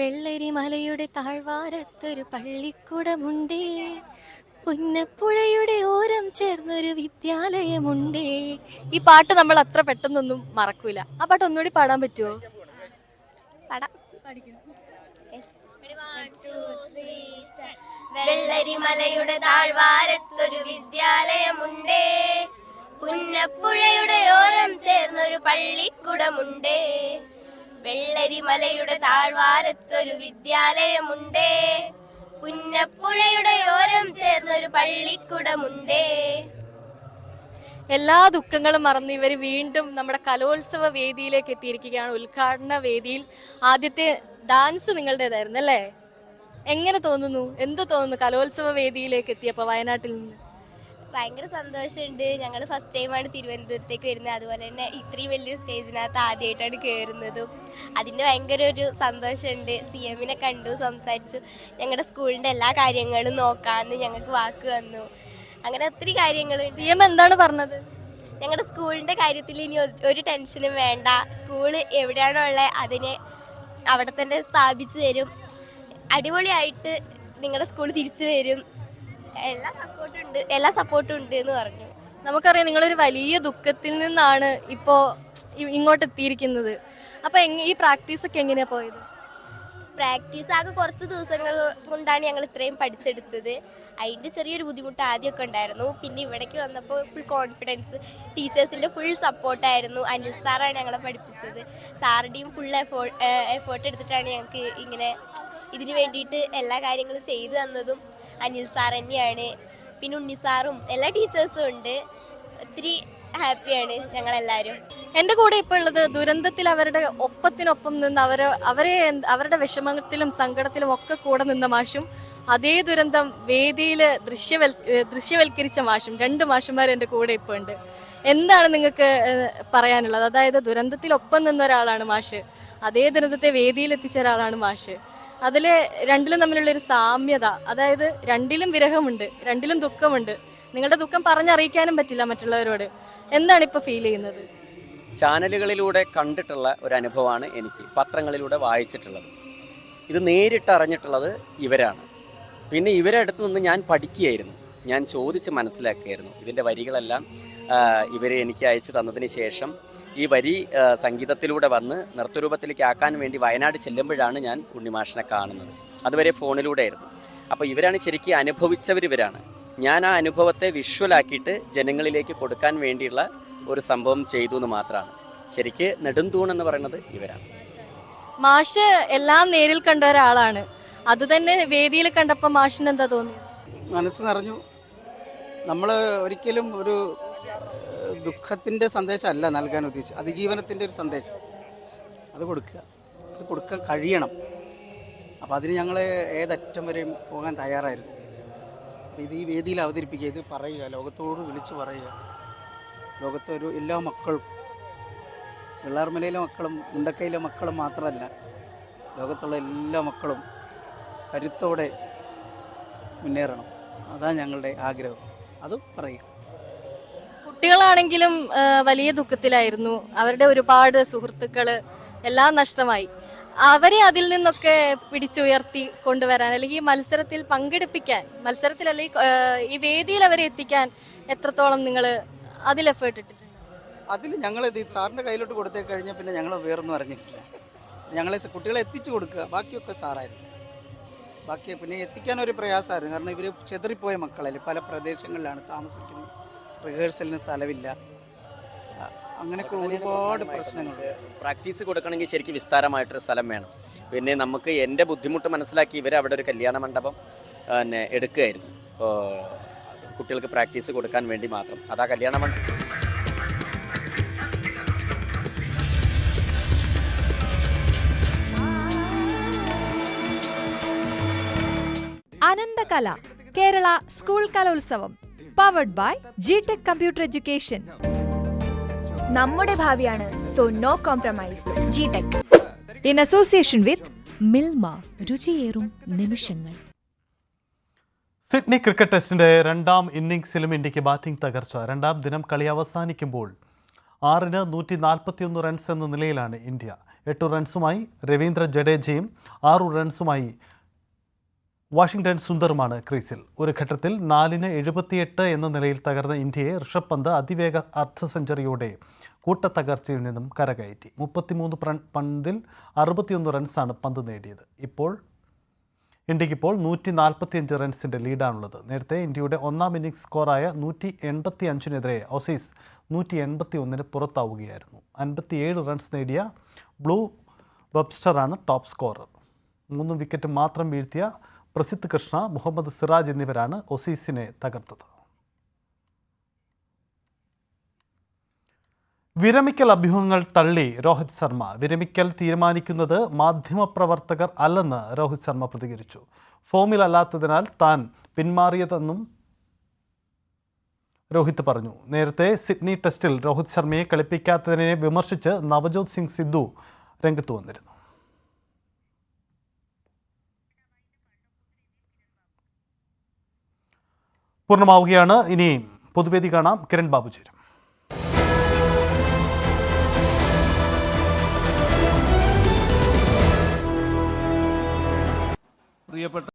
വെള്ളരിമലയുടെ താഴ്വാരത്തൊരു പള്ളിക്കൂടമുണ്ടേ, പുന്നപ്പുഴയുടെ ഓരം ചേർന്നൊരു വിദ്യാലയമുണ്ടേ. ഈ പാട്ട് നമ്മൾ അത്ര പെട്ടെന്നൊന്നും മറക്കൂല. ആ പാട്ട് ഒന്നുകൂടി പാടാൻ പറ്റുമോ? വെള്ളരിമലയുടെ താഴ്വാരത്തൊരു വിദ്യാലയമുണ്ടേ, പുന്നപ്പുഴയുടെ ഓരം ചേർന്നൊരു പള്ളിക്കുടമുണ്ടേ. വെള്ളരിമലയുടെ താഴ്വാരത്തൊരു വിദ്യാലയമുണ്ടേ, പുന്നപ്പുഴയുടെ ഓരം ചേർന്നൊരു പള്ളിക്കുടമുണ്ടേ. എല്ലാ ദുഃഖങ്ങളും മറന്ന് ഇവർ വീണ്ടും നമ്മുടെ കലോത്സവ വേദിയിലേക്ക് എത്തിയിരിക്കുകയാണ്. ഉദ്ഘാടന വേദിയിൽ ആദ്യത്തെ ഡാൻസ് നിങ്ങളുടേതായിരുന്നു അല്ലേ? എങ്ങനെ തോന്നുന്നു? എന്ത് തോന്നുന്നു കലോത്സവ വേദിയിലേക്ക് എത്തിയപ്പോൾ വയനാട്ടിൽ നിന്ന്? ഭയങ്കര സന്തോഷമുണ്ട്. ഞങ്ങൾ ഫസ്റ്റ് ടൈമാണ് തിരുവനന്തപുരത്തേക്ക് വരുന്നത്. അതുപോലെ തന്നെ ഇത്രയും വലിയൊരു സ്റ്റേജിനകത്ത് ആദ്യമായിട്ടാണ് കയറുന്നതും. അതിൻ്റെ ഭയങ്കര ഒരു സന്തോഷമുണ്ട്. CMനെ കണ്ടു, സംസാരിച്ചു. ഞങ്ങളുടെ സ്കൂളിൻ്റെ എല്ലാ കാര്യങ്ങളും നോക്കാമെന്ന് ഞങ്ങൾക്ക് വാക്ക് തന്നു. അങ്ങനെ ഒത്തിരി കാര്യങ്ങൾ. CM എന്താണ് പറഞ്ഞത്? ഞങ്ങളുടെ സ്കൂളിൻ്റെ കാര്യത്തിൽ ഇനി ഒരു ടെൻഷനും വേണ്ട, സ്കൂൾ എവിടെയാണോ ഉള്ളത് അതിനെ അവിടെ തന്നെ സ്ഥാപിച്ചു തരും, അടിപൊളിയായിട്ട് നിങ്ങളുടെ സ്കൂൾ തിരിച്ചു വരും, എല്ലാ സപ്പോർട്ടും ഉണ്ട് എന്ന് പറഞ്ഞു. നമുക്കറിയാം നിങ്ങളൊരു വലിയ ദുഃഖത്തിൽ നിന്നാണ് ഇപ്പോൾ ഇങ്ങോട്ട് എത്തിയിരിക്കുന്നത്. അപ്പോൾ ഈ പ്രാക്ടീസൊക്കെ എങ്ങനെയാണ് പോയത്? പ്രാക്ടീസ് ആകെ കുറച്ച് ദിവസങ്ങൾ കൊണ്ടാണ് ഞങ്ങൾ ഇത്രയും പഠിച്ചെടുത്തത്. അതിൻ്റെ ചെറിയൊരു ബുദ്ധിമുട്ട് ആദ്യമൊക്കെ ഉണ്ടായിരുന്നു. പിന്നെ ഇവിടേക്ക് വന്നപ്പോൾ ഫുൾ കോൺഫിഡൻസ്, ടീച്ചേഴ്സിൻ്റെ ഫുൾ സപ്പോർട്ടായിരുന്നു. അനിൽ സാറാണ് ഞങ്ങളെ പഠിപ്പിച്ചത്. സാറുടെയും ഫുൾ എഫേർട്ട് എടുത്തിട്ടാണ് ഞങ്ങൾക്ക് ഇങ്ങനെ ഇതിന് വേണ്ടിയിട്ട് എല്ലാ കാര്യങ്ങളും ചെയ്തു തന്നതും അനിൽ സാർ തന്നെയാണ്. പിന്നെ ഉണ്ണി സാറും എല്ലാ ടീച്ചേഴ്സും ഉണ്ട്. ഒത്തിരി ഹാപ്പിയാണ് ഞങ്ങളെല്ലാവരും. എൻ്റെ കൂടെ ഇപ്പോൾ ഉള്ളത് ദുരന്തത്തിൽ അവരുടെ ഒപ്പത്തിനൊപ്പം നിന്ന് അവരുടെ വിഷമത്തിലും സങ്കടത്തിലും ഒക്കെ കൂടെ നിന്ന മാഷും അതേ ദുരന്തം വേദിയിൽ ദൃശ്യവൽക്കരിച്ച മാഷും, 2 മാഷുമാർ എൻ്റെ കൂടെ ഇപ്പോൾ ഉണ്ട്. എന്താണ് നിങ്ങൾക്ക് പറയാനുള്ളത്? അതായത് ദുരന്തത്തിലൊപ്പം നിന്ന ഒരാളാണ് മാഷ്, അതേ ദുരന്തത്തെ വേദിയിൽ എത്തിച്ച ഒരാളാണ് മാഷ്. അതിൽ രണ്ടിലും തമ്മിലുള്ളൊരു സാമ്യത, അതായത് രണ്ടിലും വിരഹമുണ്ട്, രണ്ടിലും ദുഃഖമുണ്ട്. നിങ്ങളുടെ ദുഃഖം പറഞ്ഞറിയിക്കാനും പറ്റില്ല മറ്റുള്ളവരോട്. എന്താണ് ഇപ്പോൾ ഫീൽ ചെയ്യുന്നത്? ചാനലുകളിലൂടെ കണ്ടിട്ടുള്ള ഒരു അനുഭവമാണ് എനിക്ക്, പത്രങ്ങളിലൂടെ വായിച്ചിട്ടുള്ളത്. ഇത് നേരിട്ടറിഞ്ഞിട്ടുള്ളത് ഇവരാണ്. പിന്നെ ഇവരെ അടുത്ത് നിന്ന് ഞാൻ പഠിക്കുകയായിരുന്നു, ഞാൻ ചോദിച്ച് മനസ്സിലാക്കുകയായിരുന്നു. ഇതിൻ്റെ വരികളെല്ലാം ഇവർ എനിക്ക് അയച്ചു തന്നതിന് ശേഷം ഈ വരി സംഗീതത്തിലൂടെ വന്ന് നൃത്തരൂപത്തിലേക്ക് ആക്കാൻ വേണ്ടി വയനാട് ചെല്ലുമ്പോഴാണ് ഞാൻ ഉണ്ണിമാഷിനെ കാണുന്നത്. അതുവരെ ഫോണിലൂടെയായിരുന്നു. അപ്പോൾ ഇവരാണ് ശരിക്കും അനുഭവിച്ചവർ. ഇവരാണ്. ഞാൻ ആ അനുഭവത്തെ വിഷ്വലാക്കിയിട്ട് ജനങ്ങളിലേക്ക് കൊടുക്കാൻ വേണ്ടിയുള്ള ഒരു സംഭവം ചെയ്തു എന്ന് മാത്രമാണ്. ശരിക്ക് നെടുംതൂൺ എന്ന് പറയുന്നത് ഇവരാണ്. മാഷ് എല്ലാം നേരിൽ കണ്ട ഒരാളാണ്. അതുതന്നെ വേദിയിൽ കണ്ടപ്പോൾ മാഷിന് എന്താ തോന്നിയത്? മനസ്സ് നിറഞ്ഞു. നമ്മൾ ഒരിക്കലും ഒരു ദുഃഖത്തിൻ്റെ സന്ദേശമല്ല നൽകാൻ ഉദ്ദേശിച്ചത്, അതിജീവനത്തിൻ്റെ ഒരു സന്ദേശം. അത് കൊടുക്കാൻ കഴിയണം. അപ്പോൾ അതിന് ഞങ്ങൾ ഏതറ്റം വരെയും പോകാൻ തയ്യാറായിരുന്നു. അപ്പോൾ ഇത് ഈ വേദിയിൽ അവതരിപ്പിക്കുക, ഇത് പറയുക, ലോകത്തോട് വിളിച്ചു പറയുക. ലോകത്തെ എല്ലാ മക്കളും, വെള്ളാർമലയിലെ മക്കളും മുണ്ടക്കയിലെ മക്കളും മാത്രമല്ല, ലോകത്തുള്ള എല്ലാ മക്കളും കരുത്തോടെ മുന്നേറണം. അതാണ് ഞങ്ങളുടെ ആഗ്രഹം. അത് പറയുക. കുട്ടികളാണെങ്കിലും വലിയ ദുഃഖത്തിലായിരുന്നു. അവരുടെ ഒരുപാട് സുഹൃത്തുക്കൾ എല്ലാം നഷ്ടമായി. അവരെ അതിൽ നിന്നൊക്കെ പിടിച്ചുയർത്തി കൊണ്ടുവരാൻ, അല്ലെങ്കിൽ ഈ മത്സരത്തിൽ പങ്കെടുപ്പിക്കാൻ, മത്സരത്തിൽ അല്ലെങ്കിൽ ഈ വേദിയിൽ അവരെ എത്തിക്കാൻ എത്രത്തോളം നിങ്ങൾ അതിൽ എഫേർട്ട് ഇട്ടിട്ടുണ്ട്? അതിൽ ഞങ്ങൾ സാറിൻ്റെ കയ്യിലോട്ട് കൊടുത്തേ കഴിഞ്ഞാൽ പിന്നെ ഞങ്ങൾ വേറൊന്നും അറിഞ്ഞിട്ടില്ല. കുട്ടികളെ എത്തിച്ചു കൊടുക്കുക, ബാക്കിയൊക്കെ സാറായിരുന്നു. ബാക്കി പിന്നെ എത്തിക്കാനൊരു പ്രയാസമായിരുന്നു. കാരണം ഇവർ ചെതറിപ്പോയ മക്കളല്ലേ, പല പ്രദേശങ്ങളിലാണ് താമസിക്കുന്നത്, റിഹേഴ്സലിന് സ്ഥലമില്ല, അങ്ങനെയൊക്കെ ഒരുപാട് പ്രശ്നങ്ങളുണ്ട്. പ്രാക്ടീസ് കൊടുക്കണമെങ്കിൽ ശരിക്കും വിസ്താരമായിട്ടൊരു സ്ഥലം വേണം. പിന്നെ നമുക്ക് എൻ്റെ ബുദ്ധിമുട്ട് മനസ്സിലാക്കി ഇവർ അവിടെ ഒരു കല്യാണ മണ്ഡപം എടുക്കുകയായിരുന്നു കുട്ടികൾക്ക് പ്രാക്ടീസ് കൊടുക്കാൻ വേണ്ടി മാത്രം. അതാ കല്യാണ മണ്ഡപം. Ananthakala Kerala school Kalolsavam powered by ജിടെക് കമ്പ്യൂട്ടർ എഡ്യൂക്കേഷൻ. നമ്മുടെ ഭാവിയാണ്, സോ നോ കോംപ്രമൈസ്. ജിടെക് ഇൻ അസോസിയേഷൻ വിത്ത് മിൽമ, രുചിയേറും നിമിഷങ്ങൾ. സിഡ്നി ക്രിക്കറ്റ് ടെസ്റ്റിന്റെ രണ്ടാം ഇന്നിംഗ്സിലും ഇന്ത്യക്ക് ബാറ്റിംഗ് തകർച്ച. രണ്ടാം ദിനം കളി അവസാനിക്കുമ്പോൾ 6-ന് 141 റൺസ് എന്ന നിലയിലാണ് ഇന്ത്യ. 8 റൺസുമായി രവീന്ദ്ര ജഡേജയും 6 റൺസുമായി വാഷിംഗ്ടൺ സുന്ദറുമാണ് ക്രീസിൽ. ഒരു ഘട്ടത്തിൽ 4-ന് 78 എന്ന നിലയിൽ തകർന്ന ഇന്ത്യയെ ഋഷഭ് പന്ത് അതിവേഗ അർദ്ധ സെഞ്ചുറിയോടെ കൂട്ടത്തകർച്ചയിൽ നിന്നും കരകയറ്റി. 33 പന്തിൽ 61 റൺസാണ് പന്ത് നേടിയത്. ഇന്ത്യക്കിപ്പോൾ 145 റൺസിൻ്റെ ലീഡാണുള്ളത്. നേരത്തെ ഇന്ത്യയുടെ ഒന്നാം ഇന്നിംഗ്സ് സ്കോറായ 185-നെതിരെ ഓസീസ് 181-ന് പുറത്താവുകയായിരുന്നു. 57 റൺസ് നേടിയ ബ്ലൂ വെബ്സ്റ്ററാണ് ടോപ്പ് സ്കോറർ. 3 വിക്കറ്റ് മാത്രം വീഴ്ത്തിയ പ്രസിദ്ധ് കൃഷ്ണ, മുഹമ്മദ് സിറാജ് എന്നിവരാണ് ഓസീസിനെ തകർത്തത്. വിരമിക്കൽ അഭ്യൂഹങ്ങൾ തള്ളി രോഹിത് ശർമ്മ. വിരമിക്കൽ തീരുമാനിക്കുന്നത് മാധ്യമപ്രവർത്തകർ അല്ലെന്ന് രോഹിത് ശർമ്മ പ്രതികരിച്ചു. ഫോമിലല്ലാത്തതിനാൽ താൻ പിന്മാറിയതെന്നും രോഹിത് പറഞ്ഞു. നേരത്തെ സിഡ്നി ടെസ്റ്റിൽ രോഹിത് ശർമ്മയെ കളിപ്പിക്കാത്തതിനെ വിമർശിച്ച് നവജോത് സിംഗ് സിദ്ധു രംഗത്ത് വന്നിരുന്നു. പൂർണ്ണമാവുകയാണ്. ഇനി പൊതുവേദി കാണാം. കിരൺ ബാബു ചേരും. പ്രിയപ്പെട്ട